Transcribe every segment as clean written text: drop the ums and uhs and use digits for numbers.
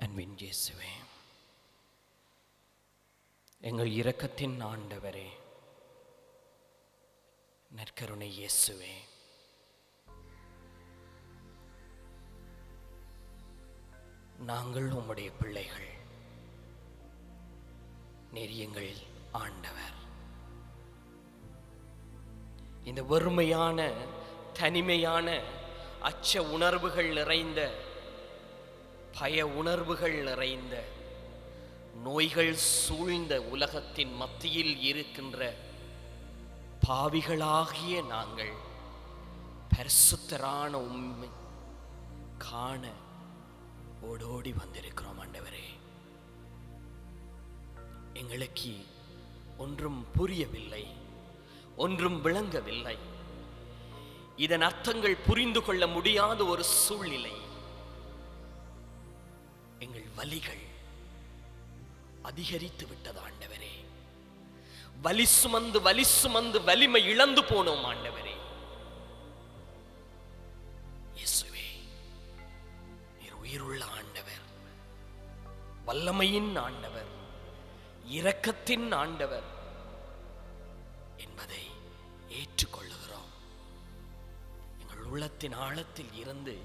அன்பின் இயேசுவே, எங்கள் இரக்கத்தின் ஆண்டவரே, நற்கருணை இயேசுவே, நாங்கள் உம்முடைய பிள்ளைகள். நீர் எங்கள் ஆண்டவர். இந்த வறுமையான, தனிமையான, அச்ச உணர்வுகள் நிறைந்த, பய உணர்வுகள் நிறைந்த, நோய்கள் சூழ்ந்த உலகத்தின் மத்தியில் இருக்கின்ற பாவிகளாகிய நாங்கள் பரிசுத்தரான உம்மை காண ஓடோடி வந்திருக்கிறோம் ஆண்டவரே. எங்களுக்கு ஒன்றும் புரியவில்லை, ஒன்றும் விளங்கவில்லை. இதன் அர்த்தங்கள் புரிந்து கொள்ள முடியாத ஒரு சூழ்நிலை. எங்கள் வலிகள் அதிகரித்து விட்டது ஆண்டவரே. வலி சுமந்து வலிமை இழந்து போனோம் ஆண்டவரே. இயேசுவே, நீர் உயிருள்ள ஆண்டவர், வல்லமையின் ஆண்டவர், இரக்கத்தின் ஆண்டவர் என்பதை ஏற்றுக்கொள்ளுகிறோம். எங்கள் உள்ளத்தின் ஆழத்தில் இருந்து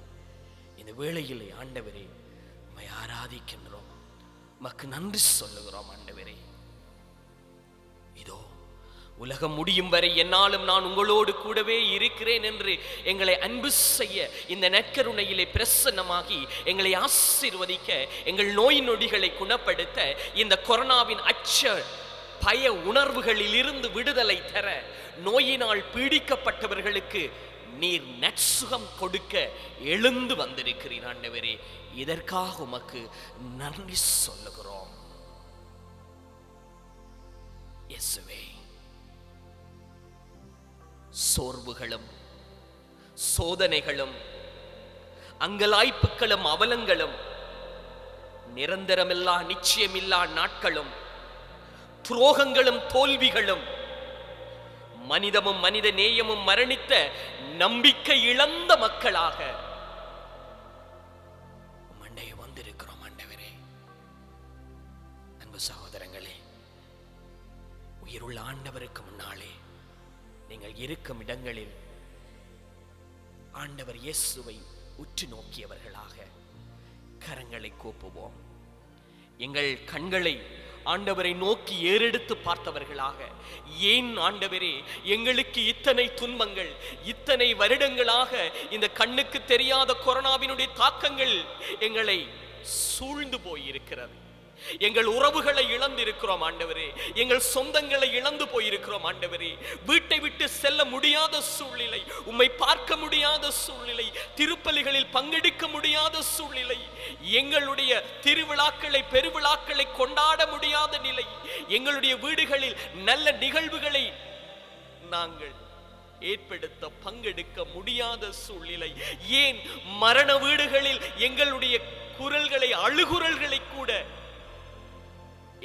இந்த வேளையிலே ஆண்டவரே உம்மை ஆராதிக்கின்றோம், உமக்கு நன்றி சொல்லுகிறோம் ஆண்டவரே. இதோ உலகம் முடியும் வரை என்னாலும் நான் உங்களோடு கூடவே இருக்கிறேன் என்று எங்களை அன்பு செய்ய இந்த நற்கருணையிலே பிரசன்னமாகி எங்களை ஆசீர்வதிக்க, எங்கள் நோய் நொடிகளை குணப்படுத்த, இந்த கொரோனாவின் அச்ச பய உணர்வுகளில் இருந்து விடுதலை தர, நோயினால் பீடிக்கப்பட்டவர்களுக்கு நீர் நற்சுகம் கொடுக்க எழுந்து வந்திருக்கிறீர் ஆண்டவரே. இதற்காக உமக்கு நன்றி சொல்லுகிறோம் இயேசுவே. சோர்வுகளும் சோதனைகளும் அங்கலாய்ப்புகளும் அவலங்களும், நிரந்தரமில்லா நிச்சயமில்லா நாட்களும், துரோகங்களும் தோல்விகளும், மனிதமும் மனித நேயமும் மரணித்த நம்பிக்கை இழந்த மக்களாக மண்டையை வந்திருக்கிறோம் ஆண்டவரே. அன்பு சகோதரங்களே, உயிருள்ள ஆண்டவருக்கு முன்னாலே நீங்கள் இருக்கும் இடங்களில் ஆண்டவர் இயேசுவை உற்று நோக்கியவர்களாக கரங்களை கூப்புவோம். எங்கள் கண்களை ஆண்டவரை நோக்கி ஏறெடுத்து பார்த்தவர்களாக, ஏன் ஆண்டவரே எங்களுக்கு இத்தனை துன்பங்கள், இத்தனை வருடங்களாக இந்த கண்ணுக்கு தெரியாத கொரோனாவினுடைய தாக்கங்கள் எங்களை சூழ்ந்து போயிருக்கிறது. எங்கள் உறவுகளை இழந்திருக்கிறோம் ஆண்டவரே, எங்கள் சொந்தங்களை இழந்து போயிருக்கிறோம் ஆண்டவரே. வீட்டை விட்டு செல்ல முடியாத சூழ்நிலை, உம்மை பார்க்க முடியாத சூழ்நிலை, திருப்பலிகளில் பங்கெடுக்க முடியாத சூழ்நிலை, எங்களுடைய திருவிழாக்களை பெருவிழாக்களை கொண்டாட முடியாத நிலை, எங்களுடைய வீடுகளில் நல்ல நிகழ்வுகளை நாங்கள் ஏற்படுத்த பங்கெடுக்க முடியாத சூழ்நிலை, ஏன் மரண வீடுகளில் எங்களுடைய குரல்களை, அழுகுரல்களை கூட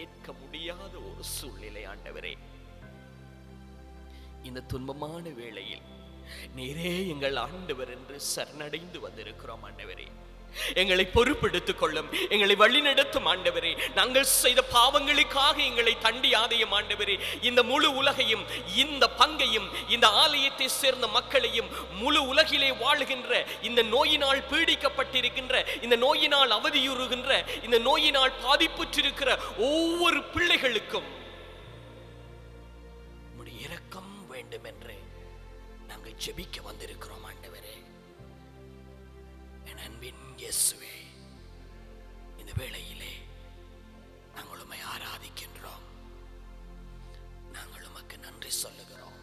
ஏற்க முடியாத ஒரு சூழ்நிலை ஆண்டவரே. இந்த துன்பமான வேளையில் நீரே எங்கள் ஆண்டவர் என்று சரணடைந்து வந்திருக்கிறோம் ஆண்டவரே. எங்களை பொறுப்பெடுத்துக் கொள்ளும், எங்களை வழிநடத்தும் ஆண்டவரே. நாங்கள் செய்த பாவங்களுக்காக எங்களை தண்டியாதையும் ஆண்டவரே. இந்த முழு உலகையும், இந்த பங்கையும், இந்த ஆலயத்தை சேர்ந்த மக்களையும், முழு உலகிலே வாழுகின்ற, இந்த நோயினால் பீடிக்கப்பட்டிருக்கின்ற, இந்த நோயினால் அவதியுறுகின்ற, இந்த நோயினால் பாதிப்புற்றிருக்கிற ஒவ்வொரு பிள்ளைகளுக்கும் உம்முடைய இரக்கம் வேண்டும் என்று நாங்கள் ஜெபிக்க வந்திருக்கிறோம் ஆண்டவரே. என் அன்பின் இயேசுவே, இந்த வேளையிலே நாங்கள் உம்மை ஆராதிக்கின்றோம், நாங்கள் உமக்கு நன்றி சொல்லுகிறோம்.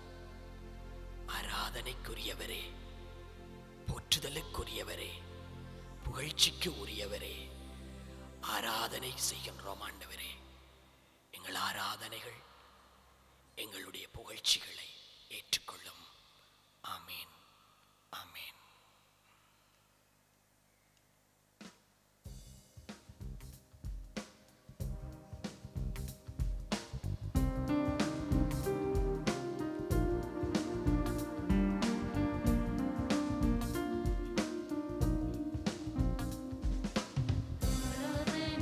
ஆராதனைக்குரியவரே, போற்றுதலுக்குரியவரே, புகழ்ச்சிக்கு உரியவரே, ஆராதனை செய்கின்றோம் ஆண்டவரே. எங்கள் ஆராதனைகள், எங்களுடைய புகழ்ச்சிகளை ஏற்றுக்கொள்ளும். ஆமீன், ஆமீன். ஆராதனை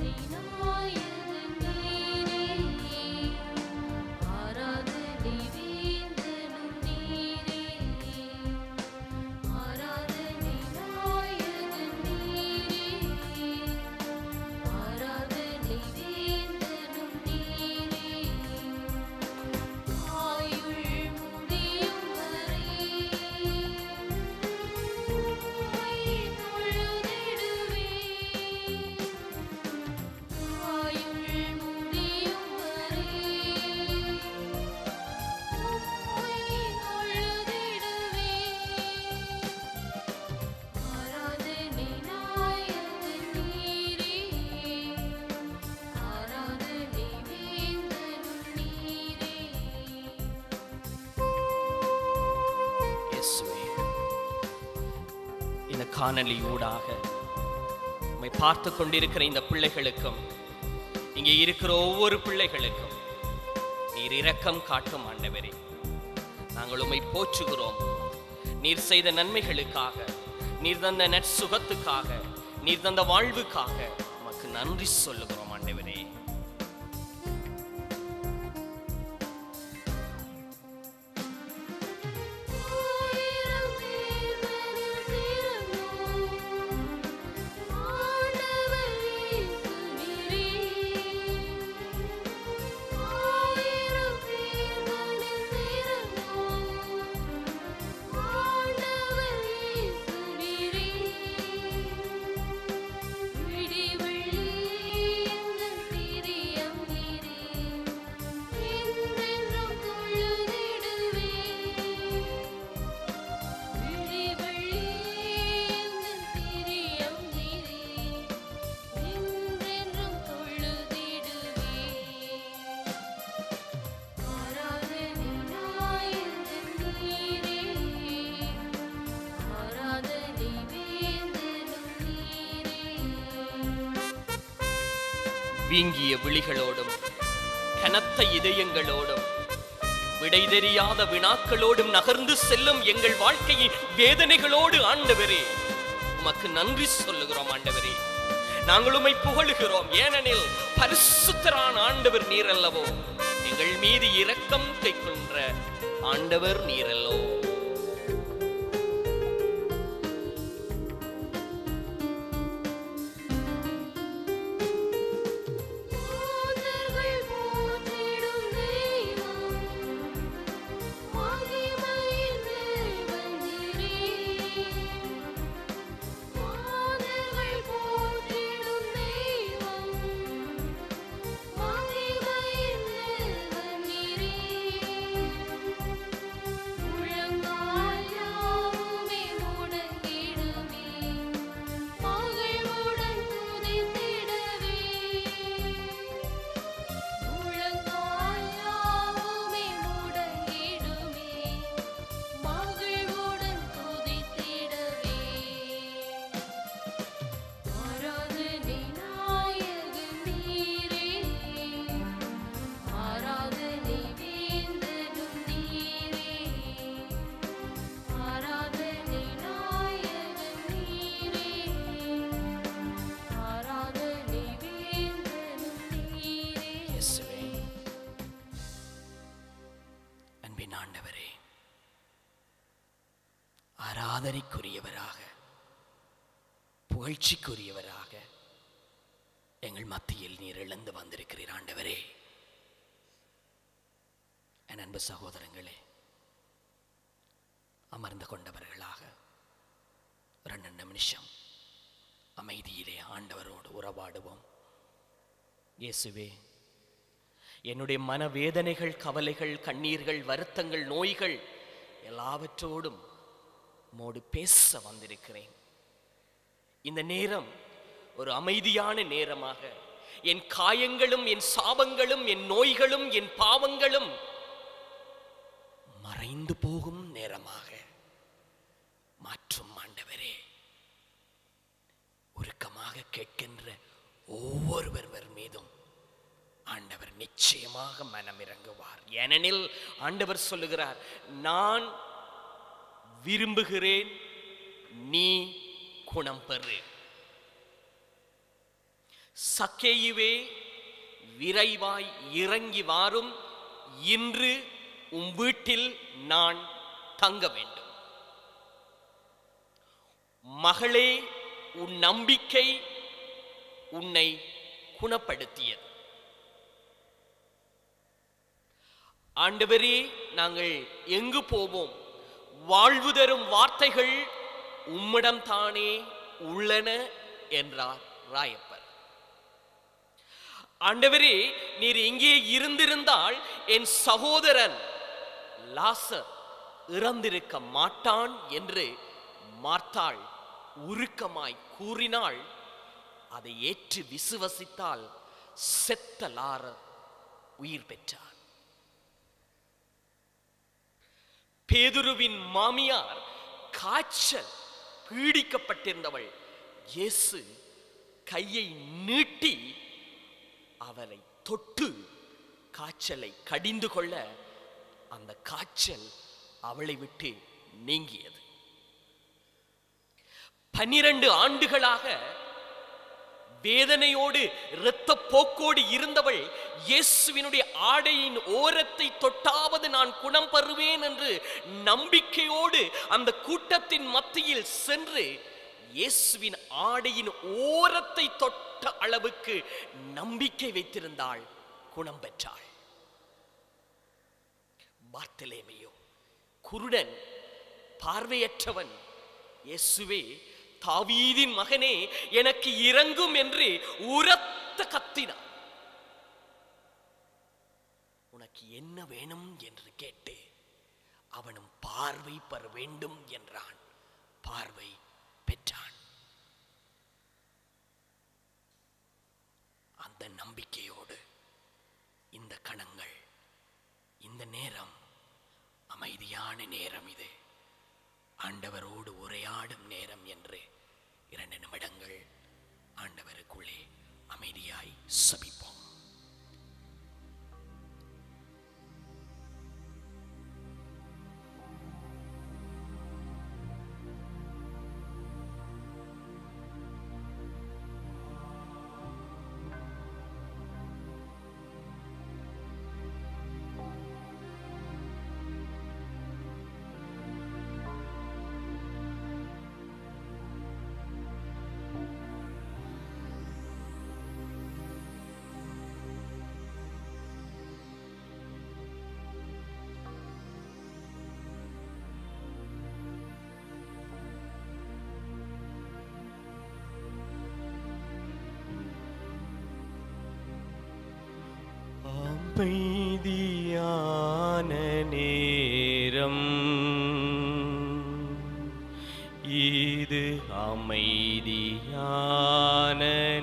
இயேசுவே, இந்த காணொளி ஊடாக உம்மை பார்த்து கொண்டிருக்கிற இந்த பிள்ளைகளுக்கும், இங்கே இருக்கிற ஒவ்வொரு பிள்ளைகளுக்கும் நீர் இரக்கம் காட்டும் ஆண்டவரே. நாங்கள் உம்மை போற்றுகிறோம். நீர் செய்த நன்மைகளுக்காக, நீர் தந்த நற்சுகத்துக்காக, நீர் தந்த வாழ்வுக்காக உமக்கு நன்றி சொல்லுகிறோம் ஆண்டவரே. வீங்கிய விழிகளோடும், கனத்த இதயங்களோடும், விடை தெரியாத வினாக்களோடும் நகர்ந்து செல்லும் எங்கள் வாழ்க்கையின் வேதனைகளோடு ஆண்டவரே உமக்கு நன்றி சொல்லுகிறோம் ஆண்டவரே. நாங்கள் உம்மை புகழுகிறோம். ஏனெனில் பரிசுத்தரான ஆண்டவர் நீர் அல்லவோ, எங்கள் மீது இரக்கம் கைக்கொண்ட ஆண்டவர் நீரல்லோ. ஆண்டவரே, ஆராதனைக்குரியவராக, புகழ்ச்சிக்குரியவராக எங்கள் மத்தியில் நீர் எழுந்து வந்திருக்கிறீர் ஆண்டவரே. என் அன்பு சகோதரங்களே, அமர்ந்து கொண்டவர்களாக 2 நிமிஷம் அமைதியிலே ஆண்டவரோடு உறவாடுவோம். இயேசுவே, என்னுடைய மனவேதனைகள், கவலைகள், கண்ணீர்கள், வருத்தங்கள், நோய்கள் எல்லாவற்றோடும் மோடு பேச வந்திருக்கிறேன். இந்த நேரம் ஒரு அமைதியான நேரமாக, என் காயங்களும், என் சாபங்களும், என் நோய்களும், என் பாவங்களும் மறைந்து போகும் நேரமாக மாற்றும் ஆண்டவரே. உருக்கமாக கேட்கின்ற ஒவ்வொருவர் மீதும் ஆண்டவர் நிச்சயமாக மனம் இறங்குவார். ஏனெனில் ஆண்டவர் சொல்லுகிறார், நான் விரும்புகிறேன், நீ குணம் பெறு. சக்கேயுவே, விரைவாய் இறங்கி வாரும், இன்று உம் வீட்டில் நான் தங்க வேண்டும். மகளே, உன் நம்பிக்கை உன்னை குணப்படுத்தியது. ஆண்டவரே, நாங்கள் எங்கு போவோம்? வாழ்வு தரும் வார்த்தைகள் உம்மிடம் தானே உள்ளன என்றார் ராயப்பர். ஆண்டவரே, நீர் இங்கே இருந்திருந்தால் என் சகோதரன் லாசர் இறந்திருக்க மாட்டான் என்று மார்த்தாள் உருக்கமாய் கூறினாள். அதை ஏற்று விசுவசித்தால் செத்த லாசர் உயிர் பெற்றார். பேதுருவின் மாமியார் காய்ச்சல் பீடிக்கப்பட்டிருந்தவள். இயேசு கையை நீட்டி அவளை தொட்டு காய்ச்சலை கடிந்து கொள்ள அந்த காய்ச்சல் அவளை விட்டு நீங்கியது. 12 ஆண்டுகளாக வேதனையோடு இரத்த போக்கோடு இருந்தவள் இயேசுவினுடைய ஆடையின் ஓரத்தை தொட்டாவது நான் குணம் பெறுவேன் என்று நம்பிக்கையோடு அந்த கூட்டத்தின் மத்தியில் சென்று இயேசுவின் ஆடையின் ஓரத்தை தொட்ட அளவுக்கு நம்பிக்கை வைத்திருந்தாள். குணம் பெற்றாள். பார்த்திலேமியோ குருடன், பார்வையற்றவன், இயேசுவே தாவீதின் மகனே எனக்கு இரங்கும் என்று உரத்த கத்தினான். உனக்கு என்ன வேணும் என்று கேட்டு அவனும் பார்வை பெற வேண்டும் என்றான். பார்வை பெற்றான். அந்த நம்பிக்கையோடு இந்த கணங்கள், இந்த நேரம் அமைதியான நேரம், இது ஆண்டவரோடு உரையாடும் நேரம் என்று 2 நிமிடங்கள் ஆண்டவருக்குள்ளே அமைதியாய் செபிப்போம். அமைதியான நேரம் இது, அமைதியான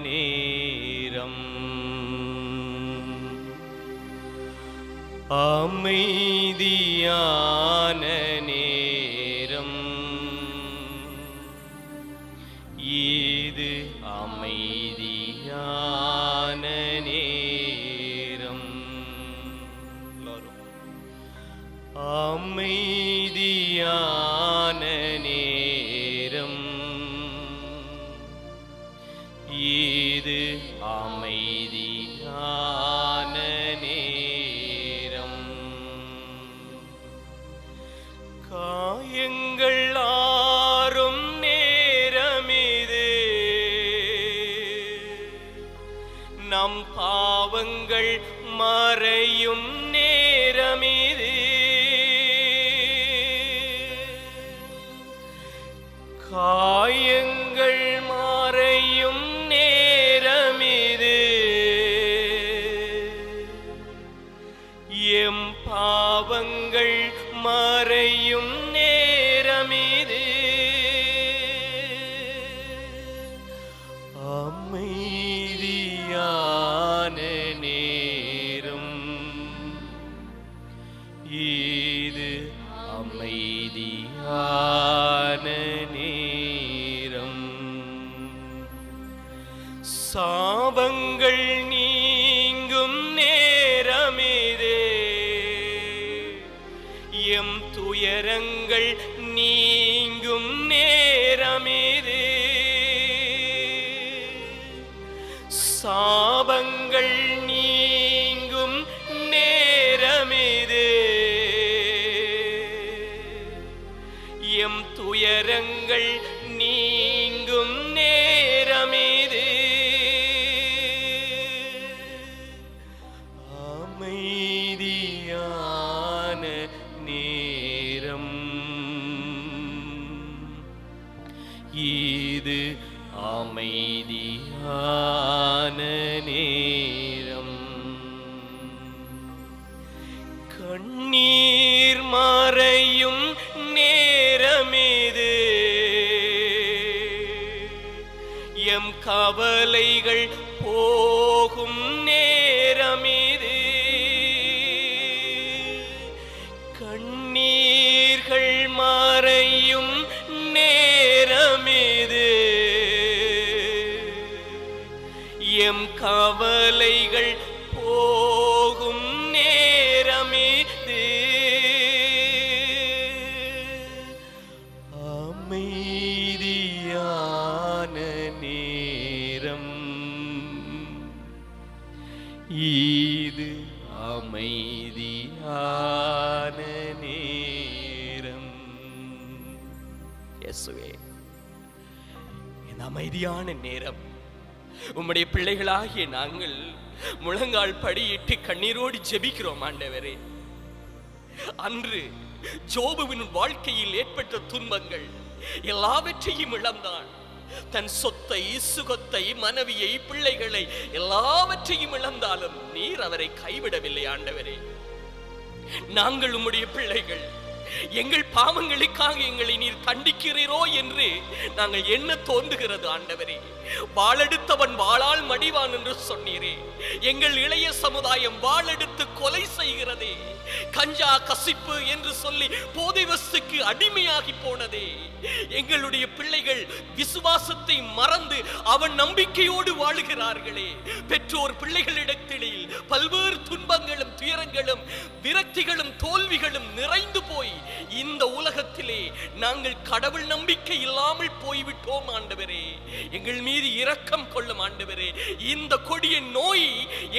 நேரம், அமைதியான நேரம் இது, அமைதியான நேரம், அமைதியான நேரம் இது, அமைதியான நேரம். காயங்கள் ஆறும் நேரமிது, நம் பாவங்கள் மறையும் நேரமிது, காயங்கள் மறையும் நேரமிது, எம் பாவங்கள் மறையும் நேரமிது, அமைதியான நேரம் இது, அமைதியான நேரம். சாபங்கள் நீங்கும் நேரமிது, எம் துயரங்கள் நீங்கும் நேரமிது, சாபங்கள் நீங்கும் நேரமிது, எம் துயரங்கள் நீங்கும் நேரமிது, அமைதியான நேரம் இது, அமைதியான நேரம். கண்ணீர் மறையும் நேரமிது, எம் கவலைகள் போகும் நேரமிது, கண்ணீர் மறையும் நேரமிது, எம் கவலைகள் போகும் நேரமிது, அமைதியான நேரம் இது, அமைதியான நேரம். இயேசுவே, இந்த அமைதியான நேரம் உம்முடைய பிள்ளைகளாகிய நாங்கள் முழங்கால் படியிட்டு கண்ணீரோடு ஜெபிக்கிறோம் ஆண்டவரே. அன்று ஜோபுவின் வாழ்க்கையில் ஏற்பட்ட துன்பங்கள் எல்லாவற்றையும் இழந்தான். தன் சொத்தை, சுகத்தை, மனைவியை, பிள்ளைகளை எல்லாவற்றையும் இழந்தாலும் நீர் அவரை கைவிடவில்லை ஆண்டவரே. நாங்கள் உம்முடைய பிள்ளைகள், எங்கள் பாவங்களுக்காக எங்களை நீர் தண்டிக்கிறீரோ என்று நாங்கள் எண்ண தோன்றுகிறது ஆண்டவரே. வாளெடுத்தவன் வாளால் மடிவான் என்று சொன்னீரே. எங்கள் இளைய சமுதாயம் வாளெடுத்து கொலை செய்கிறதே. கஞ்சா, கசிப்பு என்று சொல்லி போதை வஸ்துக்கு அடிமையாகி போனதே. எங்களுடைய பிள்ளைகள் விசுவாசத்தை மறந்து அவன் நம்பிக்கையோடு வாழுகிறார்களே. பெற்றோர் பிள்ளைகளிடத்திலே பல்வேறு துன்பங்களும் துயரங்களும் விரக்திகளும் தோல்விகளும் நிறைந்து போய் இந்த உலகத்திலே நாங்கள் கடவுள் நம்பிக்கை இல்லாமல் போய்விட்டோம் ஆண்டவரே. எங்கள் மீது இரக்கம் கொள்ளும் ஆண்டவரே. இந்த கொடிய நோய்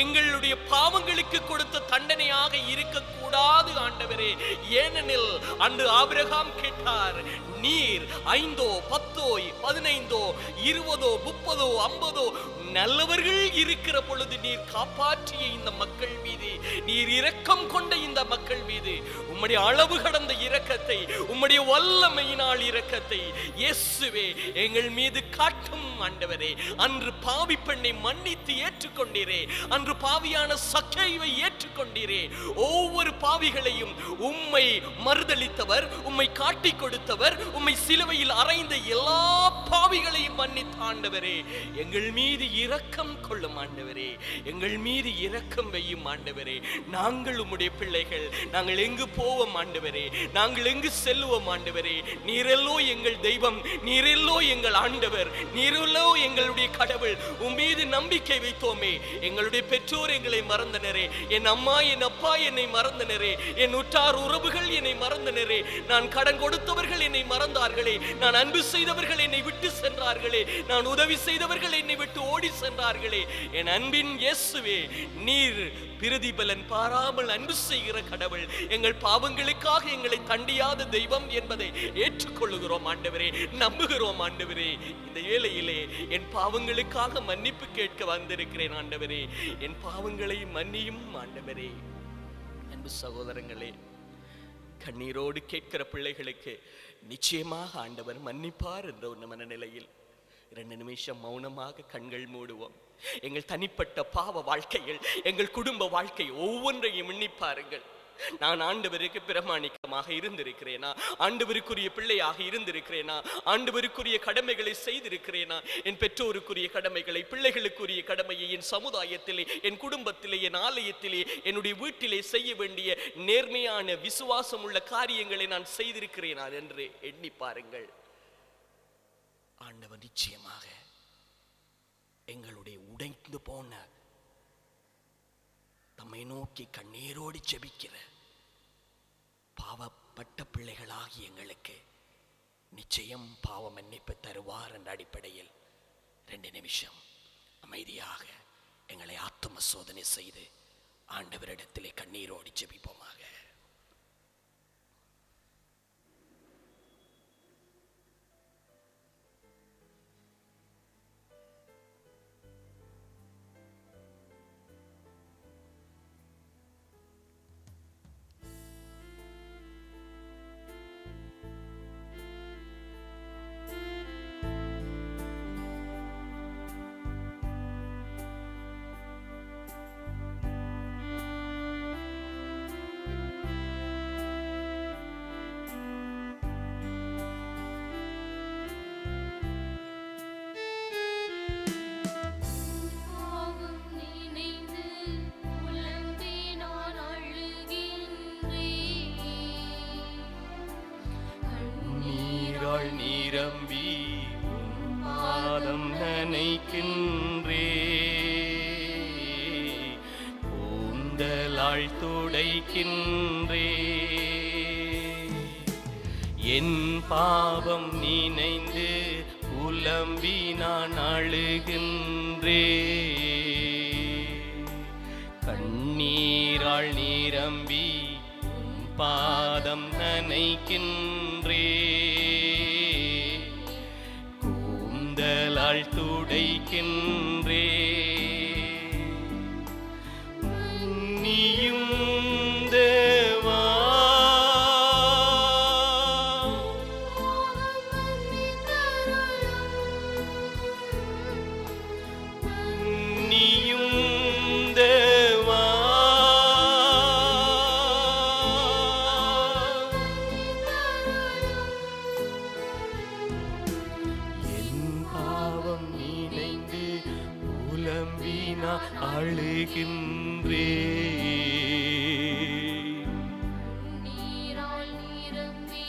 எங்களுடைய பாவங்களுக்கு கொடுத்த தண்டனையாக இருக்கக்கூடாது ஆண்டவரே. ஏனெனில் அன்று ஆபிரகாம் கேட்டார், நீர் 5 10 15 20 30 50 நல்லவர்கள் இருக்கிற பொழுது நீர் காப்பாற்றிய இந்த மக்கள் மீது, நீர் இரக்கம் கொண்ட இந்த மக்கள் மீது உம்முடைய அளவு கடந்த இரக்கத்தை, உம்முடைய வல்லமையினால் இரக்கத்தை இயேசுவே எங்கள் மீது காட்டும் ஆண்டவரே. அன்று பாவி பெண்ணை மன்னித்து ஏற்றுக்கொண்டீரே. அன்று பாவியான சக்கேயுவை ஏற்றுக்கொண்டீரே. ஒவ்வொரு பாவிகளையும் உம்மை மறுதலித்தவர், உம்மை காட்டி கொடுத்தவர், உம்மை சிலுவையில் அறைந்த எல்லா பாவிகளையும் மன்னித்த ஆண்டவரே. எங்கள் மீது இரக்கம் கொள்ளும் ஆண்டவரே. எங்கள் மீது இரக்கம் வையும் ஆண்டவரே. நாங்கள் உம்முடைய பிள்ளைகள். நாங்கள் எங்கு போவோம் ஆண்டவரே? நாங்கள் எங்கு செல்லுவோம் ஆண்டவரே? நீரெல்லோ எங்கள் தெய்வம், நீரெல்லோ எங்கள் ஆண்டவர், நீரெல்லோ எங்களுடைய கடவுள். உன் மீது நம்பிக்கை வைத்தோமே. எங்களுடைய பெற்றோர் எங்களை மறந்தனரே. என் அம்மா, என் அப்பா என்னை மறந்தனரே. என் உற்றார் உறவுகள் என்னை மறந்தனரே. நான் கடன் கொடுத்தவர்கள் என்னை மறந்தார்களே. நான் அன்பு செய்தவர்கள் என்னை விட்டு சென்றார்களே. நான் உதவி செய்தவர்கள் என்னை விட்டு ஓடி சென்றார்களே. என் அன்பின் இயேசுவே, நீர் பிரதிபலன் பாராமல் அன்பு செய்கிற கடவுள். எங்கள் பாவங்களுக்காக எங்களை தண்டியாத தெய்வம் என்பதை ஏற்றுக்கொள்ளுகிறோம் ஆண்டவரே, நம்புகிறோம் ஆண்டவரே. இந்த வேளையிலே என் பாவங்களுக்காக மன்னிப்பு கேட்க வந்திருக்கிறேன் ஆண்டவரே. என் பாவங்களை மன்னியும் ஆண்டவரே. அன்பு சகோதரங்களே, கண்ணீரோடு கேட்கிற பிள்ளைகளுக்கு நிச்சயமாக ஆண்டவர் மன்னிப்பார் என்ற ஒரு மனநிலையில் 2 நிமிஷம் மௌனமாக கண்கள் மூடுவோம். எங்கள் தனிப்பட்ட பாவ வாழ்க்கைகள், எங்கள் குடும்ப வாழ்க்கை ஒவ்வொன்றையும் எண்ணிப்பாருங்கள். நான் ஆண்டவருக்கு பிரமாணிக்கமாக இருந்திருக்கிறேனா? ஆண்டவருக்குரிய பிள்ளையாக இருந்திருக்கிறேனா? ஆண்டவருக்குரிய கடமைகளை செய்திருக்கிறேனா? என் பெற்றோருக்குரிய கடமைகளை, பிள்ளைகளுக்குரிய கடமையை என் சமுதாயத்திலே, என் குடும்பத்திலே, என் ஆலயத்திலே, என்னுடைய வீட்டிலே செய்ய வேண்டிய நேர்மையான விசுவாசம் உள்ள காரியங்களை நான் செய்திருக்கிறேனா என்று எண்ணி பாருங்கள். ஆண்டவர் நிச்சயமாக எங்களுடைய உடைந்து போன, நம்மை நோக்கி கண்ணீரோடு ஜெபிக்கிற பாவப்பட்ட பிள்ளைகளாகி எங்களுக்கு நிச்சயம் பாவ மன்னிப்பு தருவார் என்ற அடிப்படையில் 2 நிமிஷம் அமைதியாக எங்களை ஆத்ம சோதனை செய்து ஆண்டவரிடத்திலே கண்ணீரோடு ஜெபிப்போமாக. கண்ணீரால் நிரம்பி உன் பாதம் நனைக்கின்றே, கூந்தலால் துடைக்கின்றே. என் பாவம் நினைந்து புலம்பி நான் அழுகின்றே, கண்ணீரால் நிரம்பி உன் பாதம் நனைக்கின்றே, கூந்தலால் துடைக்கின்றே. நீயும் தேவா அழுகின்றே, நீரால் நிரம்பி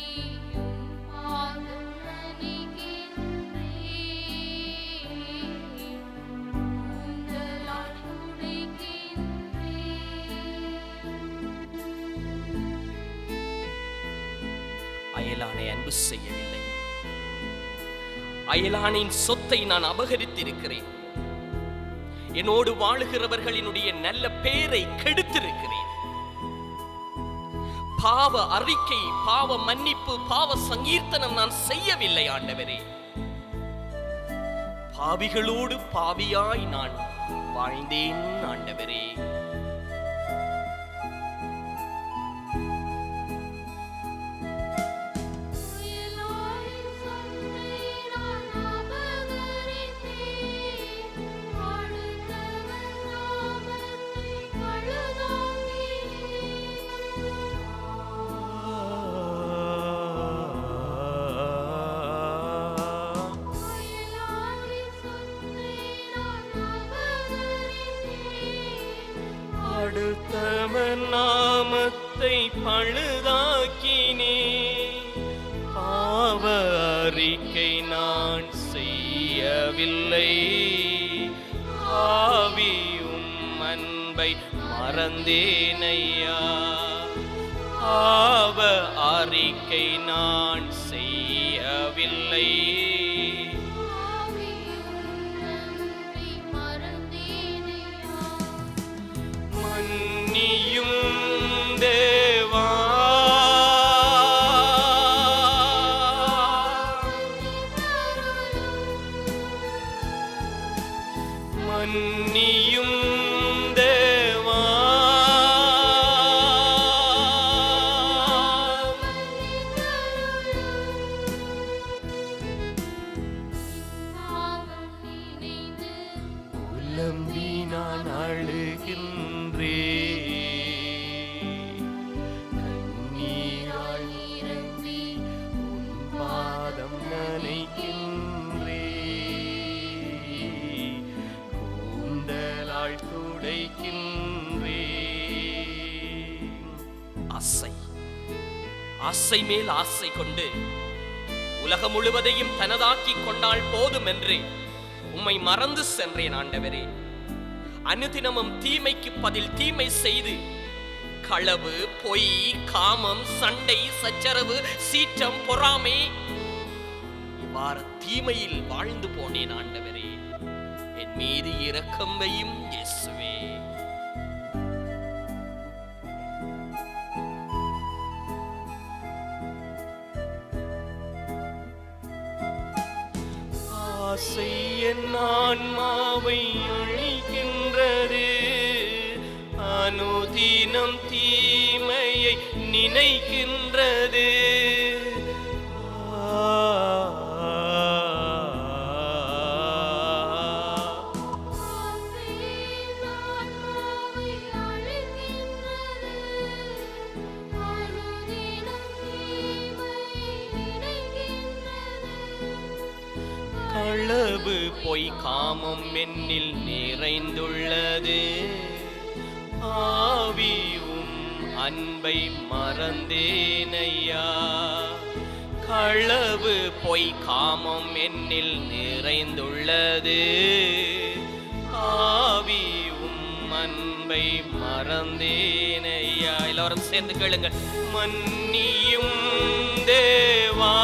உன் பாதம் நனைக்கின்றே, கூந்தலால் துடைக்கின்றே. அயலானை அன்பு செய்யவில்லை, அயலானின் சொத்தை நான் அபகரித்திருக்கிறேன், என்னோடு வாழுகிறவர்களினுடைய நல்ல பேரை கெடுத்திருக்கிறேன். பாவ அறிக்கை, பாவ மன்னிப்பு, பாவ சங்கீர்த்தனம் நான் செய்யவில்லை ஆண்டவரே. பாவிகளோடு பாவியாய் நான் வாழ்ந்தேன் ஆண்டவரே. அடுத்தவன் நாமத்தை பழுதாக்கினே, பாவ அறிக்கை நான் செய்யவில்லை, ஆவியும் அன்பை மறந்தேனையா, பாவ அறிக்கை நான் செய்யவில்லை, மன்னியும் தேவா, மன்னியும் தேவா, புலம்பி நான் அழுகின்றே, கண்ணீரால் நிரம்பி உன் பாதம் நனைக்கின்றே, கூந்தலால் துடைக்கின்றே. ஆசை, ஆசை மேல் ஆசை கொண்டு உலகம் முழுவதையும் தனதாக்கிக் கொண்டால் போதும் என்று உம்மை மறந்து சென்றேன் ஆண்டவரே. அனுதினமும் தீமைக்கு பதில் தீமை செய்து களவு, பொய், காமம், சண்டை, சச்சரவு, சீற்றம், பொறாமை, இவ்வாறு தீமையில் வாழ்ந்து போனேன் ஆண்டவரே. என் மீது இரக்கம் வையும் இயேசுவே. ஆசை என் ஆன்மாவை அழிக்கின்றது, அனுதினம் தீமையை நினைக்கின்றது. களவு, பொய், காமம் என்னில் நிறைந்துள்ளது, ஆவியும் அன்பை மறந்தேனையா, களவு பொய் காமம் என்னில் நிறைந்துள்ளது. ஆவி உம் அன்பை மறந்தேனையா. எல்லாரும் சேர்ந்து கேளுங்க. மன்னியும் தேவா,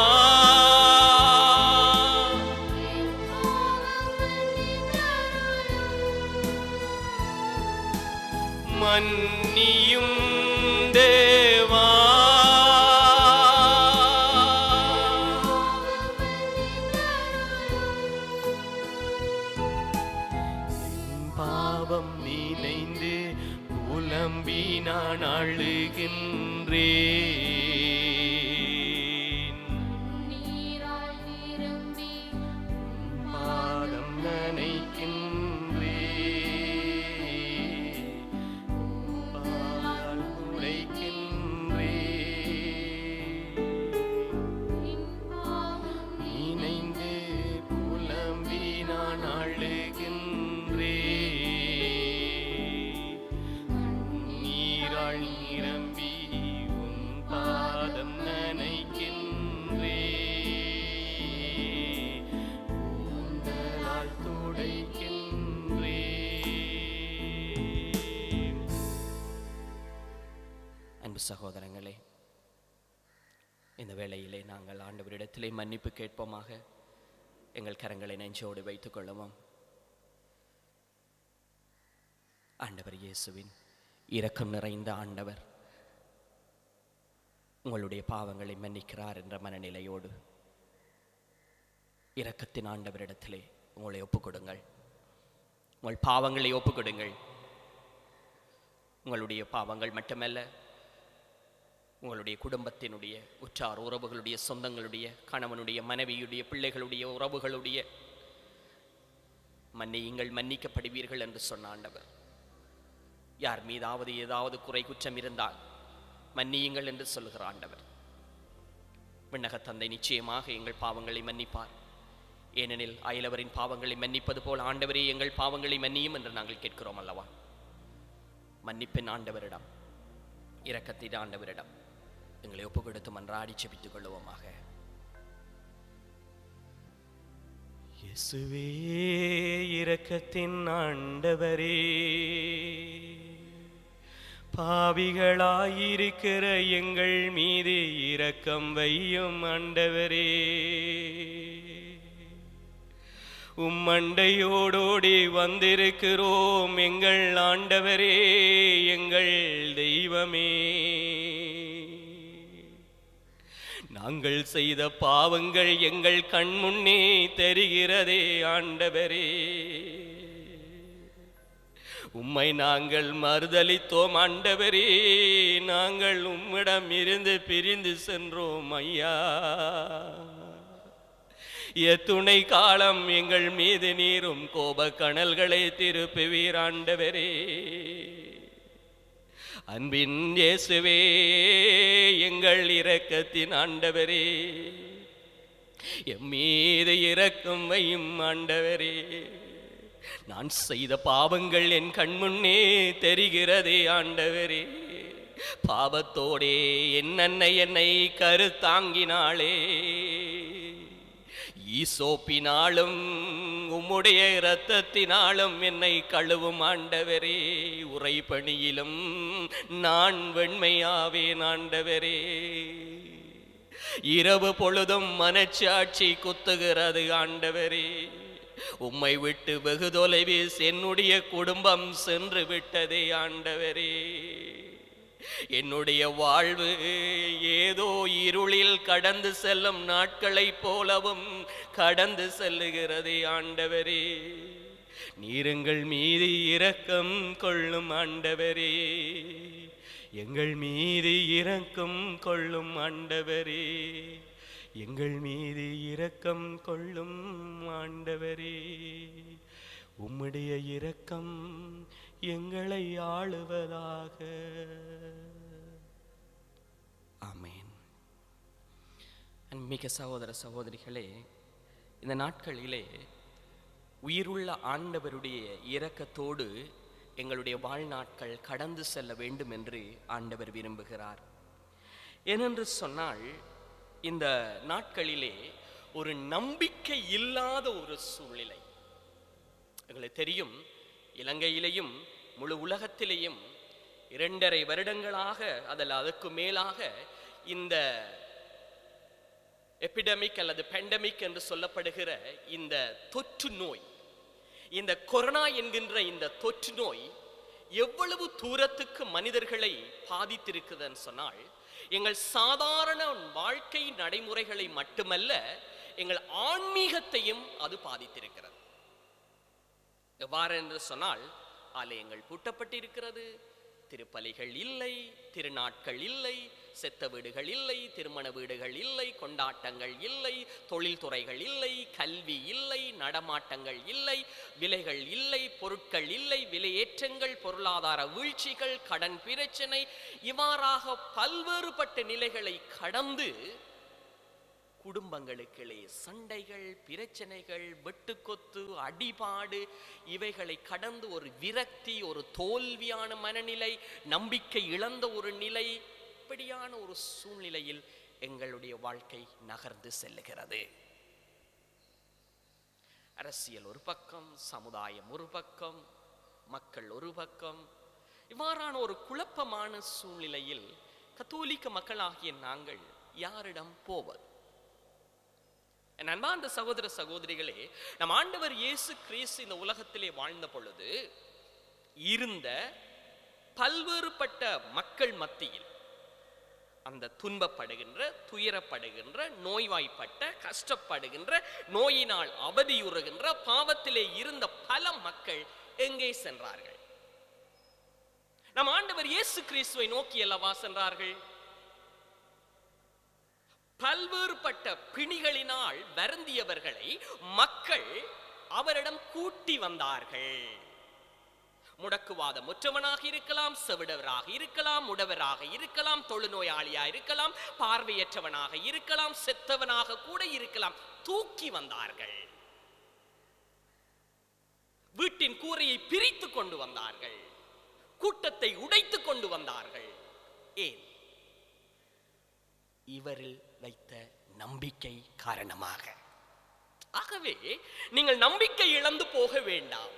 மன்னியும் தேவா, பாவம் நினைந்து புலம்பி நான் அழுகின்றேன். நீரால் நிரம்பி பாதம் நனைக்கின்றேன், பால் உடைக்கின்றேன். என் பாவம் நினைந்து புலம்பி நான் அழுகின்றேன். நீரால் நிரம்பி உன் பாதம் நனைக்கின்றேன், கூந்தலால் துடைக்கின்றேன். அன்பு சகோதரங்களே, இந்த வேளையிலே நாங்கள் ஆண்டவரிடத்திலே மன்னிப்பு கேட்போமாக. எங்கள் கரங்களை நெஞ்சோடு வைத்துக் கொள்ளுவோம். ஆண்டவர் இயேசுவின் இரக்கம் நிறைந்த ஆண்டவர் உங்களுடைய பாவங்களை மன்னிக்கிறார் என்ற மனநிலையோடு இரக்கத்தின் ஆண்டவரிடத்திலே உங்களை ஒப்புக்கொடுங்கள். உங்கள் பாவங்களை ஒப்புக்கொடுங்கள். உங்களுடைய பாவங்கள் மட்டுமல்ல, உங்களுடைய குடும்பத்தினுடைய உற்றார் உறவுகளுடைய, சொந்தங்களுடைய, கணவனுடைய, மனைவியுடைய, பிள்ளைகளுடைய, உறவுகளுடைய மன்னியுங்கள், மன்னிக்கப்படுவீர்கள் என்று சொன்ன ஆண்டவர். யார் மீதாவது ஏதாவது குறை குற்றம் இருந்தால் மன்னியுங்கள் என்று சொல்லுகிற ஆண்டவர். விண்ணக தந்தை நிச்சயமாக எங்கள் பாவங்களை மன்னிப்பார். ஏனெனில் அயலவரின் பாவங்களை மன்னிப்பது போல் ஆண்டவரே எங்கள் பாவங்களை மன்னியும் என்று நாங்கள் கேட்கிறோம் அல்லவா. மன்னிப்பின் ஆண்டவரிடம், இரக்கத்தின் ஆண்டவரிடம் எங்களை ஒப்பு கொடுத்து மன்றாடி செபித்துக் கொள்ளுவோமாக. இயேசுவே இரக்கத்தின் ஆண்டவரே, பாவிகளாயிருக்கிற எங்கள் மீது இரக்கம் வையும் ஆண்டவரே. உம்மண்டையோடோடி வந்திருக்கிறோம் எங்கள் ஆண்டவரே, எங்கள் தெய்வமே. நாங்கள் செய்த பாவங்கள் எங்கள் கண்முன்னே தெரிகிறதே ஆண்டவரே. உம்மை நாங்கள் மறுதலித்தோம் ஆண்டவரே. நாங்கள் உம்மிடம் இருந்து பிரிந்து சென்றோம் ஐயா. எத்துணை காலம் எங்கள் மீது நீரும் கோப கனல்களை திருப்புவீர் ஆண்டவரே. அன்பின் இயேசுவே, எங்கள் இரக்கத்தின் ஆண்டவரே, எம் மீது இரக்கம் வையும் ஆண்டவரே. நான் செய்த பாவங்கள் என் கண்முன்னே தெரிகிறதே ஆண்டவரே. பாவத்தோடே என் அன்னை என்னை கருத்தாங்கினாளே. ஈசோப்பினாலும் உம்முடைய இரத்தத்தினாலும் என்னை கழுவும் ஆண்டவரே. உறைபணியிலும் நான் வெண்மையாவேன் ஆண்டவரே. இரவு பொழுதும் மனச்சாட்சி குத்துகிறது ஆண்டவரே. உம்மை விட்டு வெகு தொலைவில் என்னுடைய குடும்பம் சென்று விட்டதே ஆண்டவரே. என்னுடைய வாழ்வு ஏதோ இருளில் கடந்து செல்லும் நாட்களைப் போலவும் கடந்து செல்லுகிறதே ஆண்டவரே. நீருங்கள் மீது இரக்கம் கொள்ளும் ஆண்டவரே. எங்கள் மீது இரக்கம் கொள்ளும் ஆண்டவரே. எங்கள் மீது இரக்கம் கொள்ளும் ஆண்டவரே. உம்முடைய இரக்கம் எங்களை ஆளுவதாக. ஆமென். அன்பிக்க சகோதர சகோதரிகளே, இந்த நாட்களிலே உயிருள்ள ஆண்டவருடைய இரக்கத்தோடு எங்களுடைய வாழ்நாட்கள் கடந்து செல்ல வேண்டும் என்று ஆண்டவர் விரும்புகிறார். ஏனென்று சொன்னால், இந்த நாட்களிலே ஒரு நம்பிக்கை இல்லாத ஒரு சூழ்நிலை. எங்களுக்கு தெரியும், இலங்கையிலேயும் முழு உலகத்திலேயும் 2.5 வருடங்களாக அதற்கு மேலாக இந்த எபிடமிக் அல்லது பெண்டமிக் என்று சொல்லப்படுகிற இந்த தொற்று நோய், இந்த கொரோனா என்கின்ற இந்த தொற்று நோய் எவ்வளவு தூரத்துக்கு மனிதர்களை பாதித்திருக்குதுன்னு சொன்னால், எங்கள் சாதாரண வாழ்க்கை நடைமுறைகளை மட்டுமல்ல, எங்கள் ஆன்மீகத்தையும் அது பாதித்திருக்கிறது. எவ்வாறு என்று சொன்னால், ஆலயங்கள் பூட்டப்பட்டிருக்கிறது, திருப்பலிகள் இல்லை, திருநாட்கள் இல்லை, செத்த வீடுகள் இல்லை, திருமண வீடுகள் இல்லை, கொண்டாட்டங்கள் இல்லை, தொழில்துறைகள் இல்லை, கல்வி இல்லை, நடமாட்டங்கள் இல்லை, விலைகள் இல்லை, பொருட்கள் இல்லை, விலையேற்றங்கள், பொருளாதார வீழ்ச்சிகள், கடன் பிரச்சனை, இவ்வாறாக பல்வேறுபட்ட நிலைகளை கடந்து குடும்பங்களுக்கிடையே சண்டைகள், பிரச்சனைகள், வெட்டுக்கொத்து, அடிபாடு, இவைகளை கடந்து ஒரு விரக்தி, ஒரு தோல்வியான மனநிலை, நம்பிக்கை இழந்த ஒரு நிலை, இப்படியான ஒரு சூழ்நிலையில் எங்களுடைய வாழ்க்கை நகர்ந்து செல்லுகிறது. அரசியல் ஒரு பக்கம், சமுதாயம் ஒரு பக்கம், மக்கள் ஒரு பக்கம், இவ்வாறான ஒரு குழப்பமான சூழ்நிலையில் கத்தோலிக்க மக்களாகிய நாங்கள் யாரிடம் போவது? என் அன்பார்ந்த சகோதர சகோதரிகளே, நம் ஆண்டவர் இயேசு கிறிஸ்து இந்த உலகத்திலே வாழ்ந்த பொழுது இருந்த பல்வேறுபட்ட மக்கள் மத்தியில் அந்த துன்பப்படுகின்ற, துயரப்படுகின்ற, நோய்வாய்ப்பட்ட, கஷ்டப்படுகின்ற, நோயினால் அவதியுறுகின்ற, பாவத்திலே இருந்த பல மக்கள் எங்கே சென்றார்கள்? நம் ஆண்டவர் இயேசு கிறிஸ்துவை நோக்கி அல்லவா சென்றார்கள்? பல்வேறுபட்ட பிணிகளினால் வருந்தியவர்களை மக்கள் அவரிடம் கூட்டி வந்தார்கள். முடக்குவாதம் முற்றவனாக இருக்கலாம், செவிடவராக இருக்கலாம், முடவராக இருக்கலாம், தொழுநோயாளியாக இருக்கலாம், பார்வையற்றவனாக இருக்கலாம், செத்தவனாக கூட இருக்கலாம், தூக்கி வந்தார்கள். வீட்டின் கூரையை பிரித்து கொண்டு வந்தார்கள், கூட்டத்தை உடைத்து கொண்டு வந்தார்கள். ஏன்? இவரில் வைத்த நம்பிக்கை காரணமாக. ஆகவே நீங்கள் நம்பிக்கை இழந்து போக வேண்டாம்.